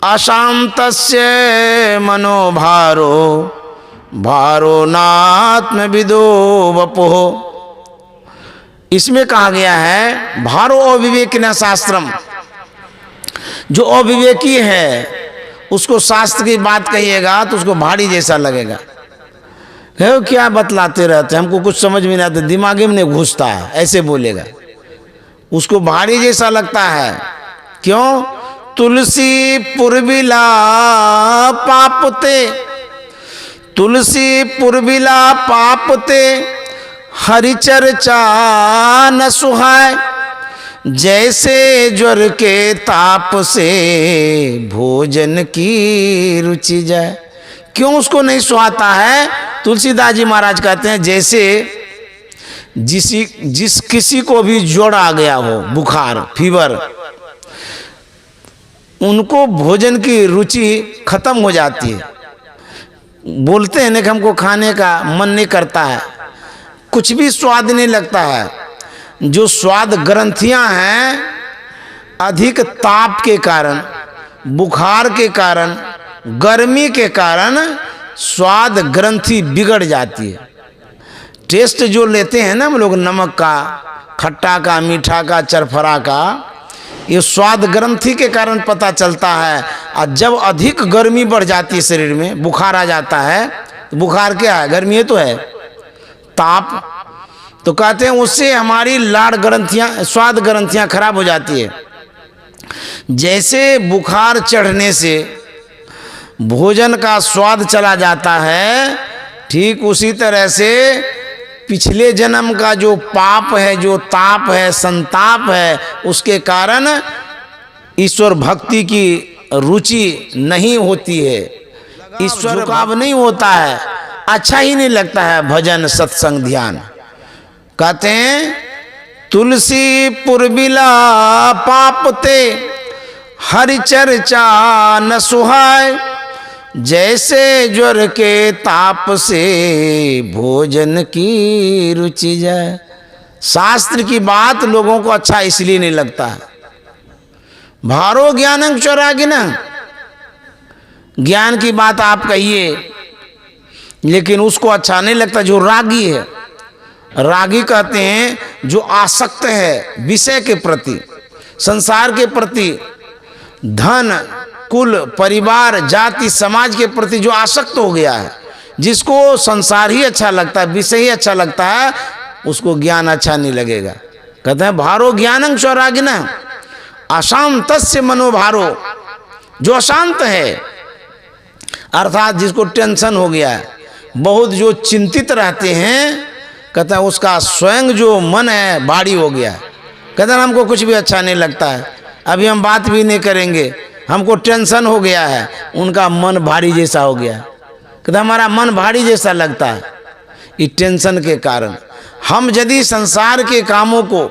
अशांतस्य मनोभारो भारो नात्मविदो वपुः। इसमें कहा गया है, भारो अविवेकिन शास्त्रम, जो अविवेकी है उसको शास्त्र की बात कहिएगा तो उसको भारी जैसा लगेगा। क्या बतलाते रहते, हमको कुछ समझ में नहीं आता, दिमाग में नहीं घुसता है, ऐसे बोलेगा। उसको भारी जैसा लगता है। क्यों? तुलसी पुरबिला पापते, तुलसी पुरबिला पापते हरि चर्चा न सुहाय। जैसे ज्वर के ताप से भोजन की रुचि जाए। क्यों उसको नहीं सुहाता है? तुलसीदास जी महाराज कहते हैं, जैसे जिस किसी को भी ज्वर आ गया हो, बुखार, फीवर, उनको भोजन की रुचि खत्म हो जाती है। बोलते हैं ना कि हमको खाने का मन नहीं करता है, कुछ भी स्वाद नहीं लगता है। जो स्वाद ग्रंथियां हैं, अधिक ताप के कारण, बुखार के कारण, गर्मी के कारण स्वाद ग्रंथि बिगड़ जाती है। टेस्ट जो लेते हैं ना हम लोग, नमक का, खट्टा का, मीठा का, चरफरा का, ये स्वाद ग्रंथि के कारण पता चलता है। और जब अधिक गर्मी बढ़ जाती है शरीर में, बुखार आ जाता है, तो बुखार क्या है? गर्मी है तो है, ताप। तो कहते हैं उससे हमारी लाड़ ग्रंथियां, स्वाद ग्रंथियां खराब हो जाती है। जैसे बुखार चढ़ने से भोजन का स्वाद चला जाता है, ठीक उसी तरह से पिछले जन्म का जो पाप है, जो ताप है, संताप है, उसके कारण ईश्वर भक्ति की रुचि नहीं होती है, ईश्वर झुकाव नहीं होता है, अच्छा ही नहीं लगता है भजन सत्संग ध्यान। कहते हैं तुलसी पुरबिला पापते हरि चर्चा न सुहाय, जैसे ज्वर के ताप से भोजन की रुचि जाए। शास्त्र की बात लोगों को अच्छा इसलिए नहीं लगता है। भारो ज्ञानं चौरागिना, ज्ञान की बात आप कहिए, लेकिन उसको अच्छा नहीं लगता जो रागी है। रागी कहते हैं जो आसक्त है विषय के प्रति, संसार के प्रति, धन, कुल, परिवार, जाति, समाज के प्रति जो आसक्त हो गया है, जिसको संसार ही अच्छा लगता है, विषय ही अच्छा लगता है, उसको ज्ञान अच्छा नहीं लगेगा। कहते हैं भारो ज्ञानं चौरागिना, अशांतस्य मनोभारो, जो अशांत है अर्थात जिसको टेंशन हो गया है, बहुत जो चिंतित रहते हैं, कहता है उसका स्वयं जो मन है भारी हो गया है। कहते हैं हमको कुछ भी अच्छा नहीं लगता है, अभी हम बात भी नहीं करेंगे, हमको टेंशन हो गया है। उनका मन भारी जैसा हो गया है। कहते हमारा मन भारी जैसा लगता है, ये टेंशन के कारण। हम यदि संसार के कामों को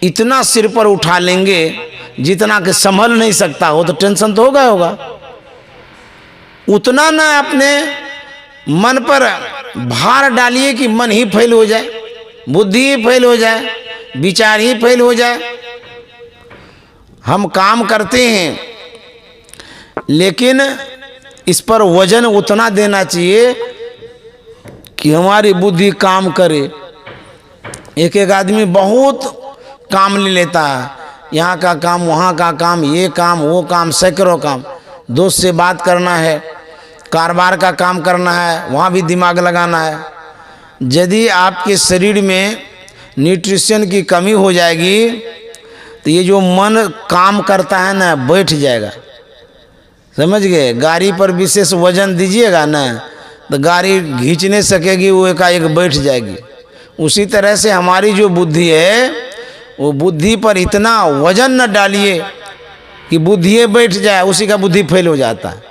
इतना सिर पर उठा लेंगे जितना कि संभल नहीं सकता हो, तो टेंशन तो होगा। उतना ना अपने मन पर भार डालिए कि मन ही फेल हो जाए, बुद्धि ही फेल हो जाए, विचार ही फेल हो जाए। हम काम करते हैं, लेकिन इस पर वजन उतना देना चाहिए कि हमारी बुद्धि काम करे। एक एक आदमी बहुत काम ले लेता है, यहाँ का काम, वहाँ का काम, ये काम, वो काम, सैकड़ों काम। दोस्त से बात करना है, कारोबार का काम करना है, वहाँ भी दिमाग लगाना है। यदि आपके शरीर में न्यूट्रिशन की कमी हो जाएगी, तो ये जो मन काम करता है ना, बैठ जाएगा। समझ गए? गाड़ी पर विशेष वजन दीजिएगा ना, तो गाड़ी खींच नहीं सकेगी, वो एकाएक बैठ जाएगी। उसी तरह से हमारी जो बुद्धि है, वो बुद्धि पर इतना वजन न डालिए कि बुद्धि बैठ जाए, उसी का बुद्धि फेल हो जाता है।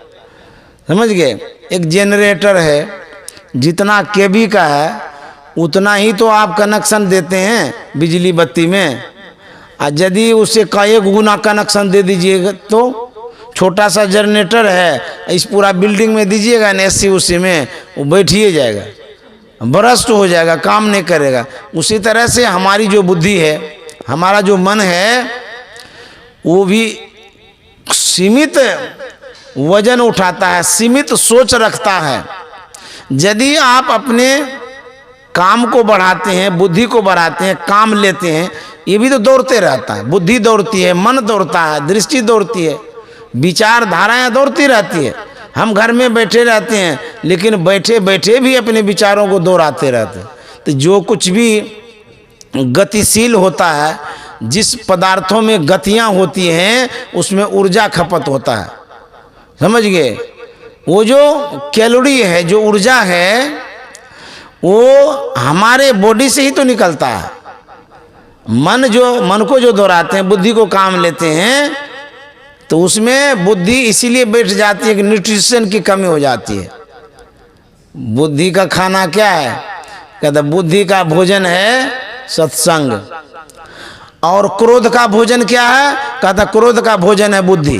समझ गए? एक जनरेटर है, जितना केवी का है उतना ही तो आप कनेक्शन देते हैं बिजली बत्ती में, और यदि उससे कई गुना कनेक्शन दे दीजिएगा, तो छोटा सा जनरेटर है, इस पूरा बिल्डिंग में दीजिएगा ना, एसी उसी में, वो बैठिए जाएगा, भ्रष्ट हो जाएगा, काम नहीं करेगा। उसी तरह से हमारी जो बुद्धि है, हमारा जो मन है, वो भी सीमित वजन उठाता है, सीमित सोच रखता है। यदि आप अपने काम को बढ़ाते हैं, बुद्धि को बढ़ाते हैं, काम लेते हैं, ये भी तो दौड़ते रहता है। बुद्धि दौड़ती है, मन दौड़ता है, दृष्टि दौड़ती है, विचारधाराएं दौड़ती रहती है। हम घर में बैठे रहते हैं, लेकिन बैठे बैठे भी अपने विचारों को दोहराते रहते हैं। तो जो कुछ भी गतिशील होता है, जिस पदार्थों में गतियां होती हैं, उसमें ऊर्जा खपत होता है। समझ गए? वो जो कैलोरी है, जो ऊर्जा है, वो हमारे बॉडी से ही तो निकलता है। मन को जो दोहराते हैं, बुद्धि को काम लेते हैं, तो उसमें बुद्धि इसीलिए बैठ जाती है कि न्यूट्रिशन की कमी हो जाती है। बुद्धि का खाना क्या है? कहते बुद्धि का भोजन है सत्संग। और क्रोध का भोजन क्या है? कहता क्रोध का भोजन है बुद्धि।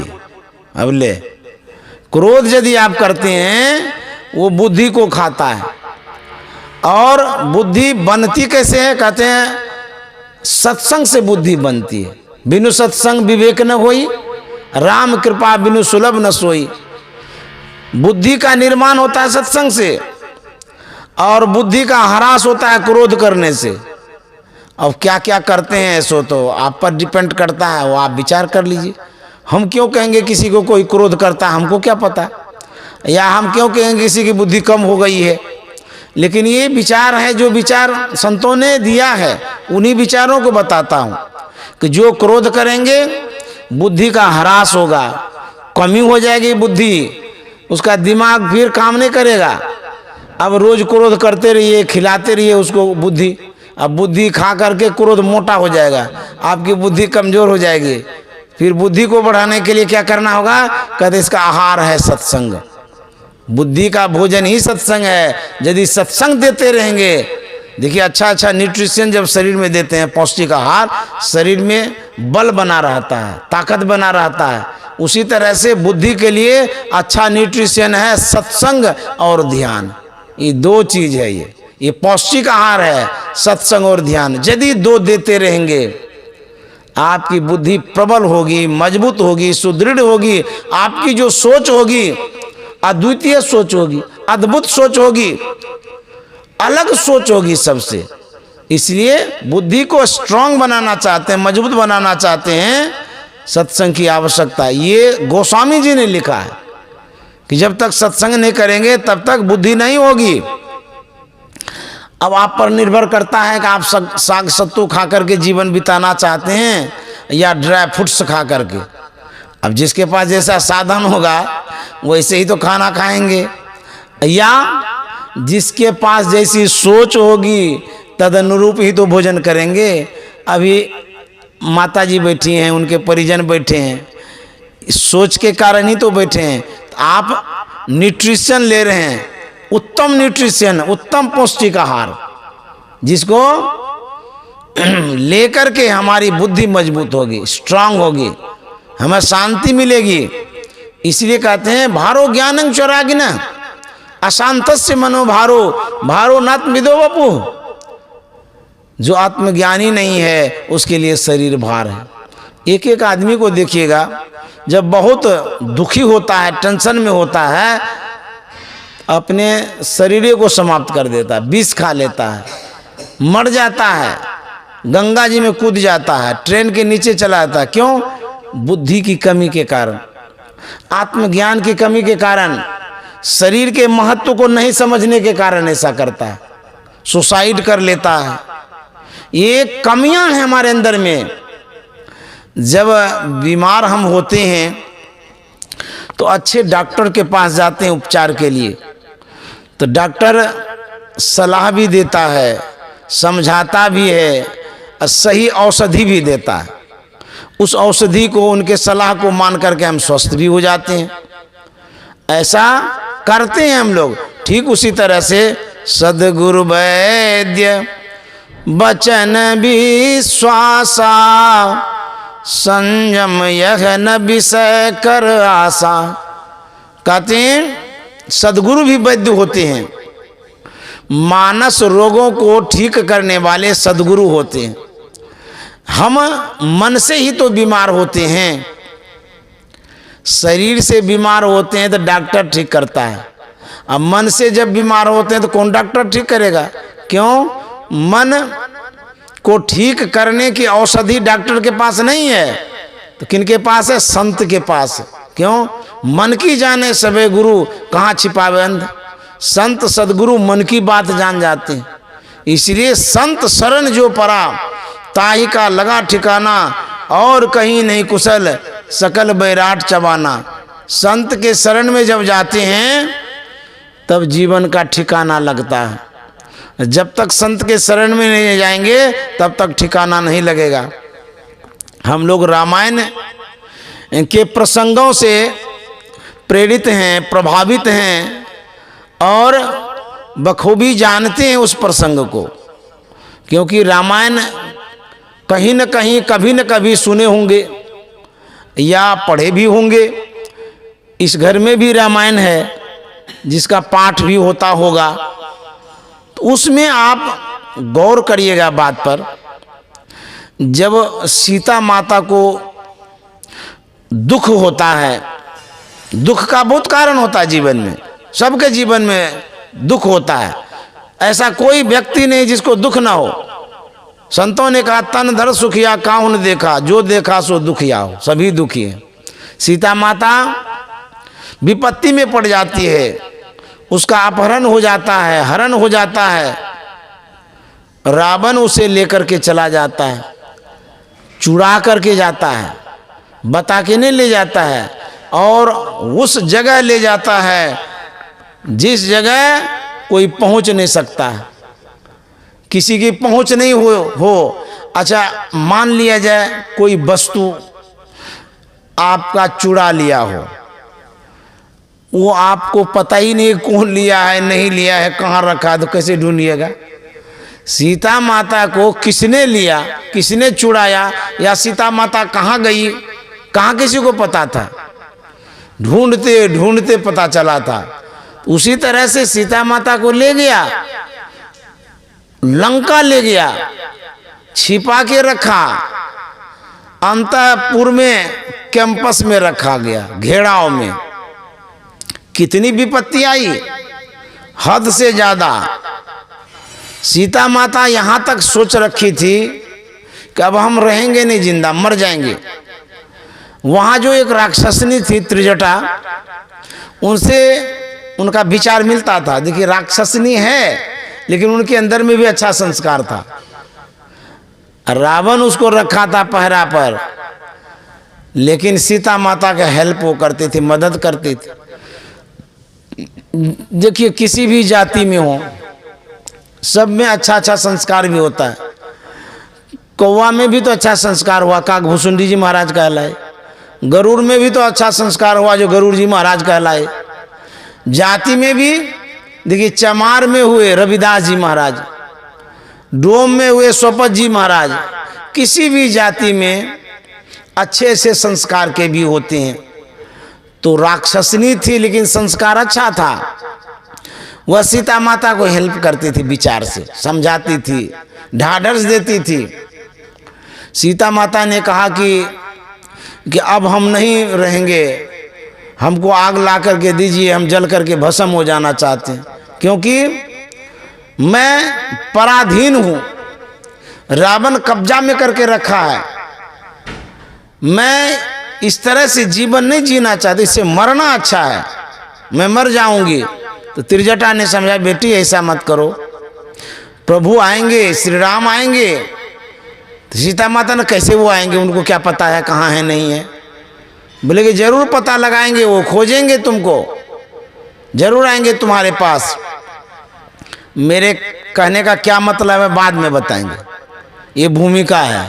अब ले, क्रोध यदि आप करते हैं, वो बुद्धि को खाता है। और बुद्धि बनती कैसे है? कहते हैं सत्संग से बुद्धि बनती है। बिनु सत्संग विवेक न होई, राम कृपा बिनु सुलभ न सोई। बुद्धि का निर्माण होता है सत्संग से। और बुद्धि का ह्रास होता है क्रोध करने से। अब क्या क्या करते हैं सो तो आप पर डिपेंड करता है, वो आप विचार कर लीजिए। हम क्यों कहेंगे किसी को कोई क्रोध करता है, हमको क्या पता, या हम क्यों कहेंगे किसी की बुद्धि कम हो गई है। लेकिन ये विचार है, जो विचार संतों ने दिया है उन्हीं विचारों को बताता हूँ कि जो क्रोध करेंगे बुद्धि का ह्रास होगा, कमी हो जाएगी बुद्धि, उसका दिमाग फिर काम नहीं करेगा। अब रोज क्रोध करते रहिए, खिलाते रहिए उसको बुद्धि, अब बुद्धि खा करके क्रोध मोटा हो जाएगा, आपकी बुद्धि कमजोर हो जाएगी। फिर बुद्धि को बढ़ाने के लिए क्या करना होगा, कहते इसका आहार है सत्संग, बुद्धि का भोजन ही सत्संग है। यदि सत्संग देते रहेंगे, देखिए अच्छा अच्छा न्यूट्रिशन जब शरीर में देते हैं, पौष्टिक आहार, शरीर में बल बना रहता है, ताकत बना रहता है। उसी तरह से बुद्धि के लिए अच्छा न्यूट्रिशन है सत्संग और ध्यान, ये दो चीज है। ये पौष्टिक आहार है, सत्संग और ध्यान। यदि दो देते रहेंगे, आपकी बुद्धि प्रबल होगी, मजबूत होगी, सुदृढ़ होगी। आपकी जो सोच होगी अद्वितीय सोच होगी, अद्भुत सोच होगी, अलग सोच होगी सबसे। इसलिए बुद्धि को स्ट्रांग बनाना चाहते हैं, मजबूत बनाना चाहते हैं, सत्संग की आवश्यकता है। ये गोस्वामी जी ने लिखा है कि जब तक सत्संग नहीं करेंगे तब तक बुद्धि नहीं होगी। अब आप पर निर्भर करता है कि आप साग सत्तू खा करके जीवन बिताना चाहते हैं या ड्राई फ्रूट्स खा करके। अब जिसके पास जैसा साधन होगा वैसे ही तो खाना खाएंगे, या जिसके पास जैसी सोच होगी तद अनुरूप ही तो भोजन करेंगे। अभी माता जी बैठी हैं, उनके परिजन बैठे हैं, सोच के कारण ही तो बैठे हैं। आप न्यूट्रिशन ले रहे हैं, उत्तम न्यूट्रिशन, उत्तम पौष्टिक आहार, जिसको लेकर के हमारी बुद्धि मजबूत होगी, स्ट्रांग होगी, हमें शांति मिलेगी। इसलिए कहते हैं भारो ज्ञानं चौरागिना अशांतस्य मनो भारो, भारो नात्मविदो वपु। जो आत्मज्ञानी नहीं है उसके लिए शरीर भार है। एक एक आदमी को देखिएगा, जब बहुत दुखी होता है, टेंशन में होता है, अपने शरीर को समाप्त कर देता है, विष खा लेता है, मर जाता है, गंगा जी में कूद जाता है, ट्रेन के नीचे चला जाता है। क्यों? बुद्धि की कमी के कारण, आत्मज्ञान की कमी के कारण, शरीर के महत्व को नहीं समझने के कारण ऐसा करता है, सुसाइड कर लेता है। ये कमियां हैं हमारे अंदर में। जब बीमार हम होते हैं तो अच्छे डॉक्टर के पास जाते हैं उपचार के लिए, तो डॉक्टर सलाह भी देता है, समझाता भी है और सही औषधि भी देता है। उस औषधि को, उनके सलाह को मान करके हम स्वस्थ भी हो जाते हैं। ऐसा करते हैं हम लोग। ठीक उसी तरह से सद्गुरु वैद्य बचन विश्वासा, संयम यह न विषय कर आशा। कहते हैं सद्गुरु भी वैद्य होते हैं, मानस रोगों को ठीक करने वाले सद्गुरु होते हैं। हम मन से ही तो बीमार होते हैं, शरीर से बीमार होते हैं तो डॉक्टर ठीक करता है। अब मन से जब बीमार होते हैं तो कौन डॉक्टर ठीक करेगा? क्यों? मन को ठीक करने की औषधि डॉक्टर के पास नहीं है, तो किनके पास है? संत के पास। क्यों? मन की जाने सबे गुरु, कहाँ छिपावे अंध। संत सदगुरु मन की बात जान जाते हैं। इसलिए संत शरण जो परा, ताही का लगा ठिकाना, और कहीं नहीं कुशल सकल बैराट चबाना। संत के शरण में जब जाते हैं तब जीवन का ठिकाना लगता है। जब तक संत के शरण में नहीं जाएंगे तब तक ठिकाना नहीं लगेगा। हम लोग रामायण के प्रसंगों से प्रेरित हैं, प्रभावित हैं और बखूबी जानते हैं उस प्रसंग को, क्योंकि रामायण कहीं न कहीं, कभी न कभी सुने होंगे या पढ़े भी होंगे। इस घर में भी रामायण है जिसका पाठ भी होता होगा, तो उसमें आप गौर करिएगा बात पर। जब सीता माता को दुख होता है, दुख का बहुत कारण होता है जीवन में, सबके जीवन में दुख होता है। ऐसा कोई व्यक्ति नहीं जिसको दुख ना हो। संतों ने कहा तन धर सुखिया काहू न देखा, जो देखा सो दुखिया हो, सभी दुखी हैं। सीता माता विपत्ति में पड़ जाती है, उसका अपहरण हो जाता है, हरण हो जाता है, रावण उसे लेकर के चला जाता है, चुरा करके जाता है, बता के नहीं ले जाता है, और उस जगह ले जाता है जिस जगह कोई पहुंच नहीं सकता है, किसी की पहुंच नहीं हो। अच्छा मान लिया जाए कोई वस्तु आपका चुरा लिया हो, वो आपको पता ही नहीं कौन लिया है, नहीं लिया है, कहाँ रखा है, तो कैसे ढूंढिएगा? सीता माता को किसने लिया, किसने चुराया, या सीता माता कहाँ गई, कहाँ किसी को पता था? ढूंढते ढूंढते पता चला था। उसी तरह से सीता माता को ले गया, लंका ले गया, छिपा के रखा, अंतपुर में कैंपस में रखा गया, घेराव में। कितनी विपत्ति आई, हद से ज्यादा। सीता माता यहां तक सोच रखी थी कि अब हम रहेंगे नहीं, जिंदा मर जाएंगे। वहां जो एक राक्षसनी थी त्रिजटा, उनसे उनका विचार मिलता था। देखिए राक्षसनी है लेकिन उनके अंदर में भी अच्छा संस्कार था। रावण उसको रखा था पहरा पर, लेकिन सीता माता का हेल्प वो करती थी, मदद करती थी। देखिए किसी भी जाति में हो, सब में अच्छा अच्छा संस्कार भी होता है। कौवा में भी तो अच्छा संस्कार हुआ, काकभूषुंडी जी महाराज कहलाए। गरुड़ में भी तो अच्छा संस्कार हुआ, जो गरुड़ जी महाराज कहलाए। जाति में भी देखिए चमार में हुए रविदास जी महाराज, डोम में हुए सोपत जी महाराज। किसी भी जाति में अच्छे से संस्कार के भी होते हैं। तो राक्षसनी थी लेकिन संस्कार अच्छा था। वह सीता माता को हेल्प करती थी, विचार से समझाती थी, ढाढ़स देती थी। सीता माता ने कहा कि अब हम नहीं रहेंगे, हमको आग ला करके दीजिए, हम जल करके भस्म हो जाना चाहते हैं, क्योंकि मैं पराधीन हूं, रावण कब्जा में करके रखा है। मैं इस तरह से जीवन नहीं जीना चाहती, इससे मरना अच्छा है, मैं मर जाऊंगी। तो त्रिजटा ने समझा बेटी ऐसा मत करो, प्रभु आएंगे, श्री राम आएंगे। तो सीता माता ने कैसे वो आएंगे, उनको क्या पता है कहाँ है नहीं है? बोले कि जरूर पता लगाएंगे, वो खोजेंगे तुमको, जरूर आएंगे तुम्हारे पास। मेरे कहने का क्या मतलब है बाद में बताएंगे, ये भूमिका है।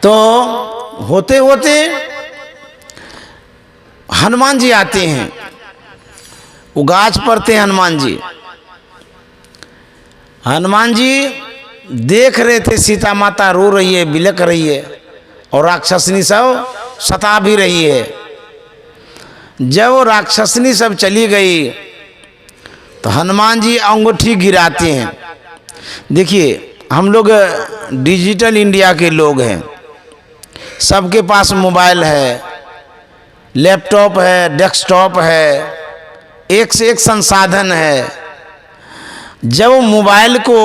तो होते होते हनुमान जी आते हैं, वो गाछ पर थे हनुमान जी। हनुमान जी देख रहे थे सीता माता रो रही है, बिलख रही है, और राक्षसनी सब सता भी रही है। जब वो राक्षसनी सब चली गई तो हनुमान जी अंगूठी गिराते हैं। देखिए हम लोग डिजिटल इंडिया के लोग हैं, सबके पास मोबाइल है, लैपटॉप है, डेस्कटॉप है, एक से एक संसाधन है। जब मोबाइल को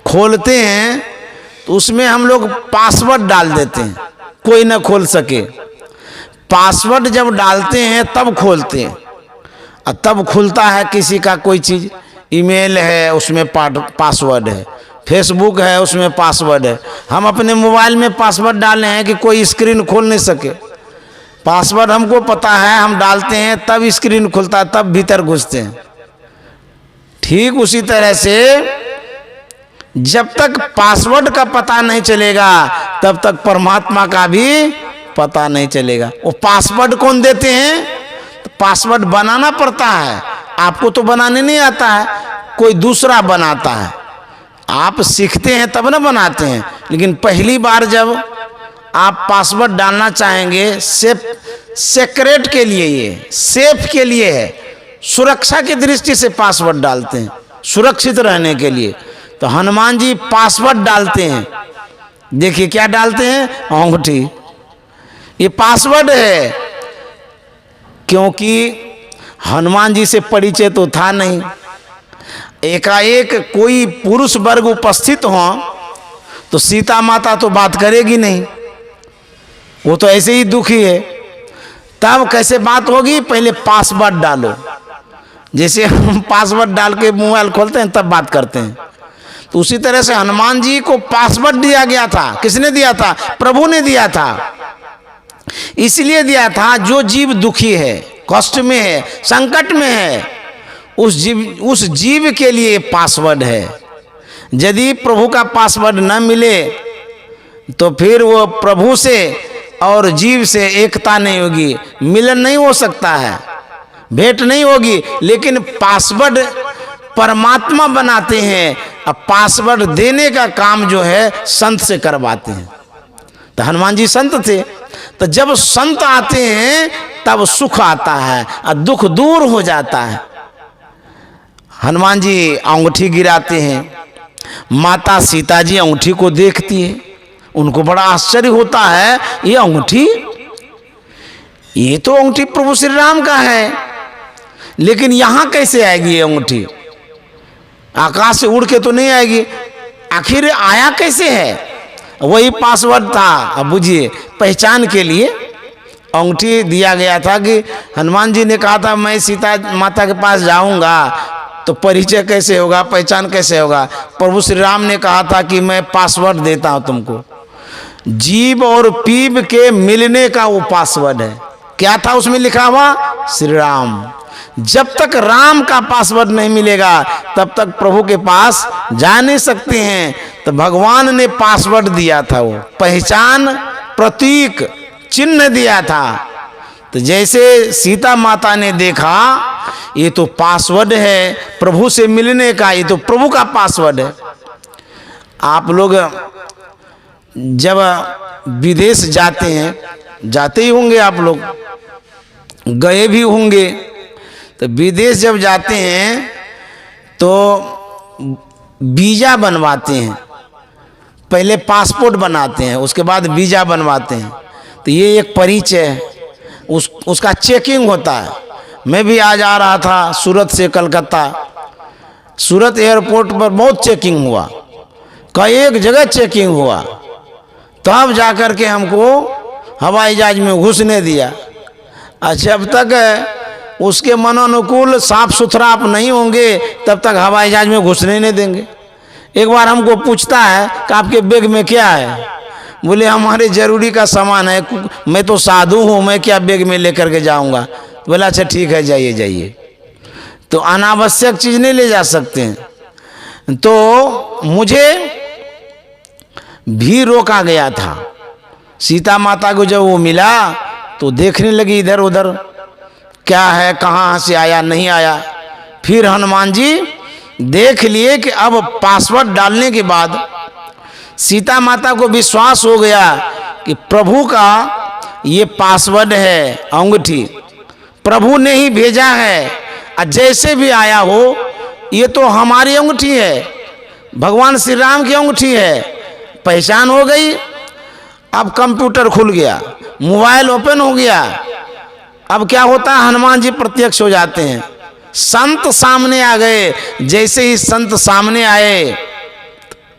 खोलते हैं तो उसमें हम लोग पासवर्ड डाल देते हैं, कोई ना खोल सके। पासवर्ड जब डालते हैं तब खोलते हैं, और तब खुलता है किसी का कोई चीज़। ईमेल है उसमें पासवर्ड है, फेसबुक है उसमें पासवर्ड है। हम अपने मोबाइल में पासवर्ड डाले हैं कि कोई स्क्रीन खोल नहीं सके। पासवर्ड हमको पता है, हम डालते हैं तब स्क्रीन खुलता है, तब भीतर घुसते हैं। ठीक उसी तरह से जब तक पासवर्ड का पता नहीं चलेगा तब तक परमात्मा का भी पता नहीं चलेगा। वो पासवर्ड कौन देते हैं? तो पासवर्ड बनाना पड़ता है, आपको तो बनाने नहीं आता है, कोई दूसरा बनाता है। आप सीखते हैं तब ना बनाते हैं। लेकिन पहली बार जब आप पासवर्ड डालना चाहेंगे, सेक्रेट के लिए, ये सेफ के लिए है, सुरक्षा की दृष्टि से पासवर्ड डालते हैं, सुरक्षित रहने के लिए। तो हनुमान जी पासवर्ड डालते हैं। देखिए क्या डालते हैं, अंगूठी। ये पासवर्ड है, क्योंकि हनुमान जी से परिचय तो था नहीं। एकाएक कोई पुरुष वर्ग उपस्थित हो तो सीता माता तो बात करेगी नहीं, वो तो ऐसे ही दुखी है। तब कैसे बात होगी? पहले पासवर्ड डालो, जैसे हम पासवर्ड डाल के मोबाइल खोलते हैं तब बात करते हैं। तो उसी तरह से हनुमान जी को पासवर्ड दिया गया था। किसने दिया था? प्रभु ने दिया था। इसलिए दिया था जो जीव दुखी है, कष्ट में है, संकट में है, उस जीव के लिए पासवर्ड है। यदि प्रभु का पासवर्ड न मिले तो फिर वो प्रभु से और जीव से एकता नहीं होगी, मिलन नहीं हो सकता है, भेंट नहीं होगी। लेकिन पासवर्ड परमात्मा बनाते हैं, अब पासवर्ड देने का काम जो है संत से करवाते हैं। तो हनुमान जी संत थे, तो जब संत आते हैं तब सुख आता है और दुख दूर हो जाता है। हनुमान जी अंगूठी गिराते हैं, माता सीता जी अंगूठी को देखती है, उनको बड़ा आश्चर्य होता है, ये अंगूठी, ये तो अंगूठी प्रभु श्री राम का है, लेकिन यहां कैसे आएगी ये अंगूठी? आकाश से उड़ के तो नहीं आएगी, आखिर आया कैसे है? वही पासवर्ड था। अब बुझिए, पहचान के लिए अंगूठी दिया गया था कि हनुमान जी ने कहा था मैं सीता माता के पास जाऊंगा तो परिचय कैसे होगा, पहचान कैसे होगा? प्रभु श्री राम ने कहा था कि मैं पासवर्ड देता हूं तुमको, जीव और पीव के मिलने का वो पासवर्ड है। क्या था उसमें लिखा हुआ? श्री राम। जब तक राम का पासवर्ड नहीं मिलेगा तब तक प्रभु के पास जा नहीं सकते हैं। तो भगवान ने पासवर्ड दिया था, वो पहचान, प्रतीक, चिन्ह दिया था। तो जैसे सीता माता ने देखा ये तो पासवर्ड है प्रभु से मिलने का, ये तो प्रभु का पासवर्ड है। आप लोग जब विदेश जाते हैं, जाते ही होंगे, आप लोग गए भी होंगे, तो विदेश जब जाते हैं तो वीज़ा बनवाते हैं। पहले पासपोर्ट बनाते हैं, उसके बाद वीज़ा बनवाते हैं। तो ये एक परिचय है, उसका चेकिंग होता है। मैं भी आज आ रहा था सूरत से कलकत्ता, सूरत एयरपोर्ट पर बहुत चेकिंग हुआ, कई एक जगह चेकिंग हुआ, तब जाकर के हमको हवाई जहाज में घुसने दिया। अच्छा, जब तक उसके मनोनुकूल साफ सुथरा आप नहीं होंगे तब तक हवाई जहाज में घुसने नहीं देंगे। एक बार हमको पूछता है कि आपके बैग में क्या है? बोले हमारे जरूरी का सामान है, मैं तो साधु हूँ, मैं क्या बैग में लेकर के जाऊँगा? बोला अच्छा ठीक है, जाइए जाइए। तो अनावश्यक चीज़ नहीं ले जा सकते हैं। तो मुझे भी रोका गया था। सीता माता को जब वो मिला तो देखने लगी इधर उधर, क्या है, कहाँ से आया, नहीं आया। फिर हनुमान जी देख लिए कि अब पासवर्ड डालने के बाद सीता माता को विश्वास हो गया कि प्रभु का ये पासवर्ड है, अंगूठी प्रभु ने ही भेजा है, और जैसे भी आया हो ये तो हमारी अंगूठी है, भगवान श्री राम की अंगूठी है। पहचान हो गई। अब कंप्यूटर खुल गया, मोबाइल ओपन हो गया। अब क्या होता है? हनुमान जी प्रत्यक्ष हो जाते हैं, संत सामने आ गए। जैसे ही संत सामने आए,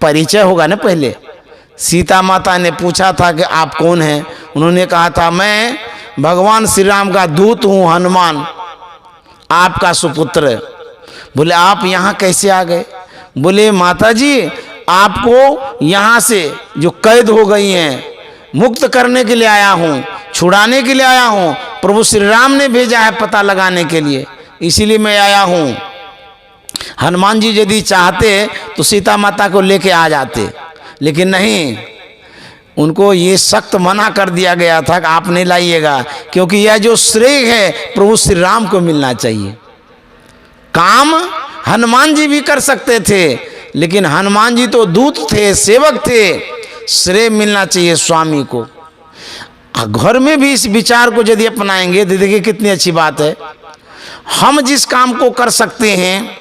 परिचय होगा ना। पहले सीता माता ने पूछा था कि आप कौन हैं? उन्होंने कहा था मैं भगवान श्री राम का दूत हूँ, हनुमान, आपका सुपुत्र। बोले आप यहाँ कैसे आ गए? बोले माता जी आपको यहाँ से जो कैद हो गई हैं मुक्त करने के लिए आया हूँ, छुड़ाने के लिए आया हूँ। प्रभु श्री राम ने भेजा है पता लगाने के लिए, इसीलिए मैं आया हूँ। हनुमान जी यदि चाहते तो सीता माता को लेके आ जाते, लेकिन नहीं, उनको ये सख्त मना कर दिया गया था कि आप नहीं लाइएगा, क्योंकि यह जो श्रेय है प्रभु श्री राम को मिलना चाहिए। काम हनुमान जी भी कर सकते थे, लेकिन हनुमान जी तो दूत थे, सेवक थे, श्रेय मिलना चाहिए स्वामी को। घर में भी इस विचार को यदि अपनाएंगे तो देखिए कितनी अच्छी बात है। हम जिस काम को कर सकते हैं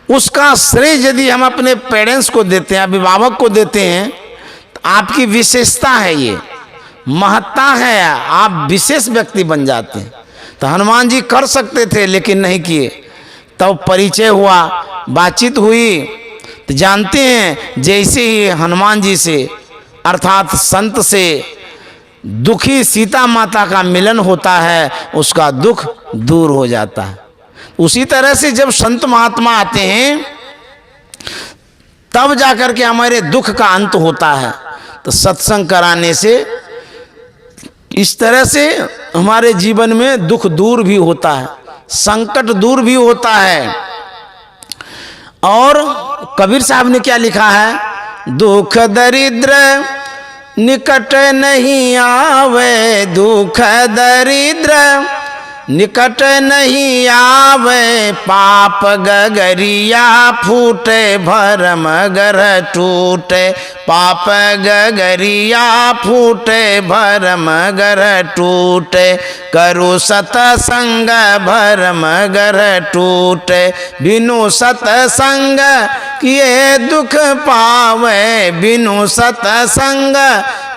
उसका श्रेय यदि हम अपने पेरेंट्स को देते हैं, अभिभावक को देते हैं, तो आपकी विशेषता है, ये महत्ता है, आप विशेष व्यक्ति बन जाते हैं। तो हनुमान जी कर सकते थे लेकिन नहीं किए। तब परिचय हुआ, बातचीत हुई। तो जानते हैं जैसे ही हनुमान जी से अर्थात संत से दुखी सीता माता का मिलन होता है, उसका दुख दूर हो जाता है। उसी तरह से जब संत महात्मा आते हैं तब जाकर के हमारे दुख का अंत होता है। तो सत्संग कराने से इस तरह से हमारे जीवन में दुख दूर भी होता है, संकट दूर भी होता है। और कबीर साहब ने क्या लिखा है, दुख दरिद्र निकट नहीं आवे, दुख दरिद्र निकट नहीं आवे, पाप गगरिया फूटे भरम गर टूटे, पाप गगरिया फूटे भरम गर टूटे, करु सतसंग भरम गर टूटे, बिनु सतसंग किए दुख पावे, बिनु सतसंग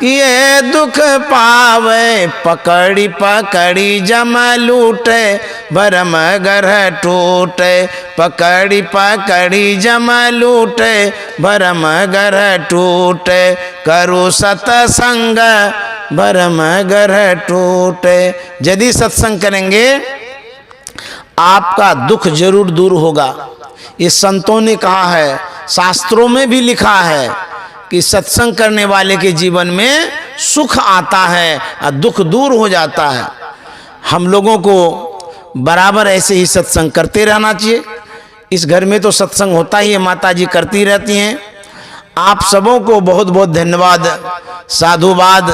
किए दुख पावे, पकड़ी पकड़ी जम लूटे भरम गर टूटे, पकड़ी पकड़ी जम लूटे भरम गर टूटे, करु सतसंग भरम गर टूटे। यदि सत्संग करेंगे आपका दुख जरूर दूर होगा। ये संतों ने कहा है, शास्त्रों में भी लिखा है कि सत्संग करने वाले के जीवन में सुख आता है और दुख दूर हो जाता है। हम लोगों को बराबर ऐसे ही सत्संग करते रहना चाहिए। इस घर में तो सत्संग होता ही है, माता जी करती रहती हैं। आप सबों को बहुत बहुत धन्यवाद, साधुवाद,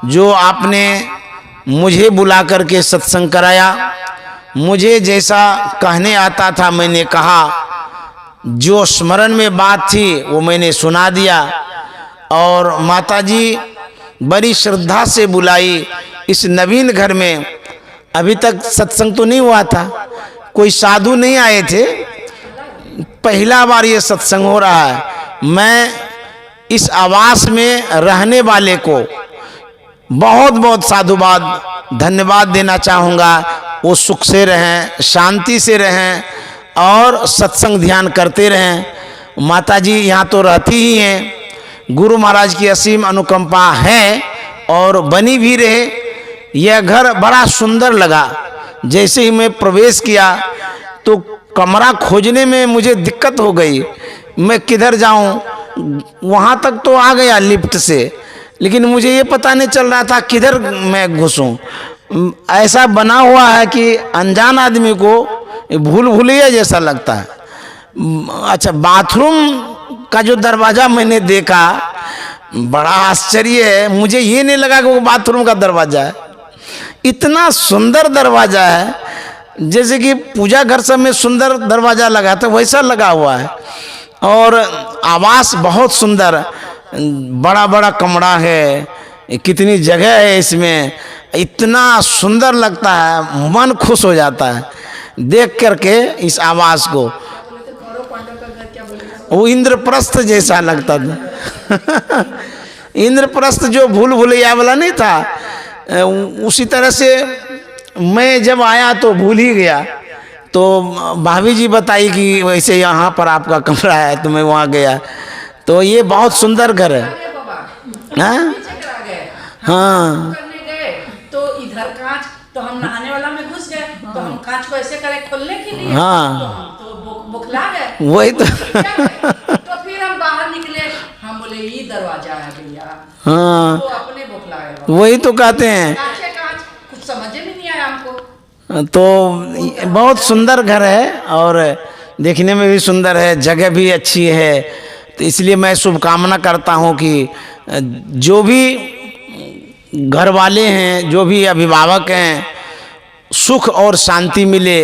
जो आपने मुझे बुला करके सत्संग कराया। मुझे जैसा कहने आता था मैंने कहा, जो स्मरण में बात थी वो मैंने सुना दिया। और माताजी बड़ी श्रद्धा से बुलाई इस नवीन घर में। अभी तक सत्संग तो नहीं हुआ था, कोई साधु नहीं आए थे, पहला बार ये सत्संग हो रहा है। मैं इस आवास में रहने वाले को बहुत बहुत साधुवाद, धन्यवाद देना चाहूँगा। वो सुख से रहें, शांति से रहें और सत्संग ध्यान करते रहें। माताजी यहाँ तो रहती ही हैं, गुरु महाराज की असीम अनुकंपा है और बनी भी रहे। यह घर बड़ा सुंदर लगा। जैसे ही मैं प्रवेश किया तो कमरा खोजने में मुझे दिक्कत हो गई, मैं किधर जाऊं। वहाँ तक तो आ गया लिफ्ट से, लेकिन मुझे ये पता नहीं चल रहा था किधर मैं घुसूं। ऐसा बना हुआ है कि अनजान आदमी को भूल भुलैया जैसा लगता है। अच्छा, बाथरूम का जो दरवाज़ा मैंने देखा, बड़ा आश्चर्य है। मुझे ये नहीं लगा कि वो बाथरूम का दरवाज़ा है। इतना सुंदर दरवाज़ा है, जैसे कि पूजा घर सब में सुंदर दरवाज़ा लगा था वैसा लगा हुआ है। और आवास बहुत सुंदर, बड़ा बड़ा कमरा है, कितनी जगह है इसमें, इतना सुंदर लगता है, मन खुश हो जाता है देख करके इस आवास को। वो इंद्रप्रस्थ जैसा लगता था इंद्रप्रस्थ जो भूल भुलैया वाला नहीं था, उसी तरह से मैं जब आया तो भूल ही गया। तो भाभी जी बताई कि वैसे यहाँ पर आपका कमरा है, तो मैं वहाँ गया। तो ये बहुत सुंदर घर है। हाँ हाँ, तो इधर कांच, तो हम नहाने वाला में घुस गए, तो हम कांच को ऐसे करे खोलने के लिए, हाँ, तो बुखला गए। वही तो तो फिर हम बाहर निकले, हम बोले ये दरवाजा है भैया। हाँ, तो अपने बुखला गए। वही तो कहते हैं। कांच कुछ समझ में नहीं आया हमको। तो बहुत सुंदर घर है और देखने में भी सुंदर है, जगह भी अच्छी है। तो इसलिए मैं शुभकामना करता हूँ कि जो भी घर वाले हैं, जो भी अभिभावक हैं, सुख और शांति मिले,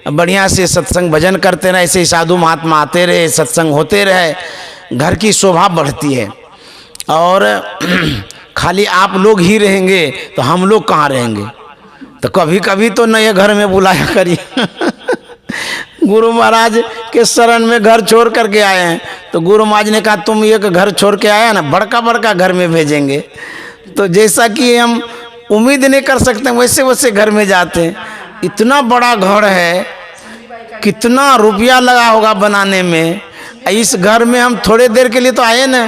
बढ़िया से सत्संग भजन करते रहे, ऐसे साधु महात्मा आते रहे, सत्संग होते रहे, घर की शोभा बढ़ती है। और खाली आप लोग ही रहेंगे तो हम लोग कहाँ रहेंगे। तो कभी कभी तो नए घर में बुलाया करिए गुरु महाराज के शरण में घर छोड़ करके आए हैं, तो गुरु महाराज ने कहा तुम एक घर छोड़ के आया ना, बड़का बड़का घर में भेजेंगे। तो जैसा कि हम उम्मीद नहीं कर सकते वैसे वैसे घर में जाते हैं। इतना बड़ा घर है, कितना रुपया लगा होगा बनाने में। इस घर में हम थोड़े देर के लिए तो आए ना,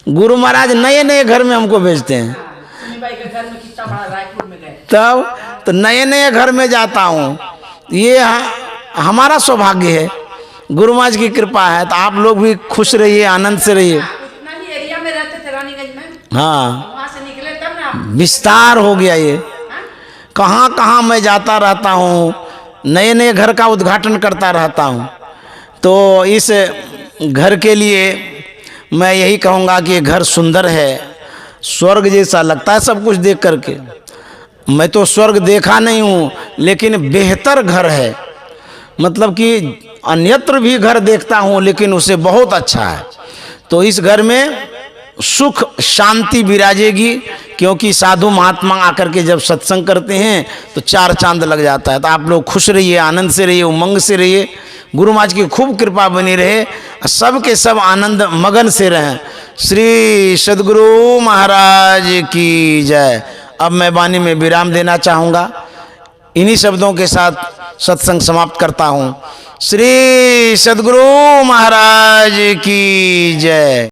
गुरु महाराज नए नए घर में हमको भेजते हैं। सुनी बाई के घर में कितना बड़ा रायपुर में गए, तब तो नए नए घर में जाता हूँ। ये हमारा सौभाग्य है, गुरु महाराज की कृपा है। तो आप लोग भी खुश रहिए, आनंद से रहिए। उतना ही एरिया में रहते थे रानीगंज में, हाँ, वहाँ से निकले तब ना आप। विस्तार हो गया ये। हाँ? कहाँ कहाँ मैं जाता रहता हूँ, नए नए घर का उद्घाटन करता रहता हूँ। तो इस घर के लिए मैं यही कहूँगा कि ये घर सुंदर है, स्वर्ग जैसा लगता है सब कुछ देख करके। मैं तो स्वर्ग देखा नहीं हूँ, लेकिन बेहतर घर है। मतलब कि अन्यत्र भी घर देखता हूँ, लेकिन उससे बहुत अच्छा है। तो इस घर में सुख शांति विराजेगी, क्योंकि साधु महात्मा आकर के जब सत्संग करते हैं तो चार चांद लग जाता है। तो आप लोग खुश रहिए, आनंद से रहिए, उमंग से रहिए। गुरु महाराज की खूब कृपा बनी रहे, सब के सब आनंद मगन से रहें। श्री सद्गुरु महाराज की जय। अब मैं वाणी में विराम देना चाहूँगा। इन्हीं शब्दों के साथ सत्संग समाप्त करता हूँ। श्री सद्गुरु महाराज की जय।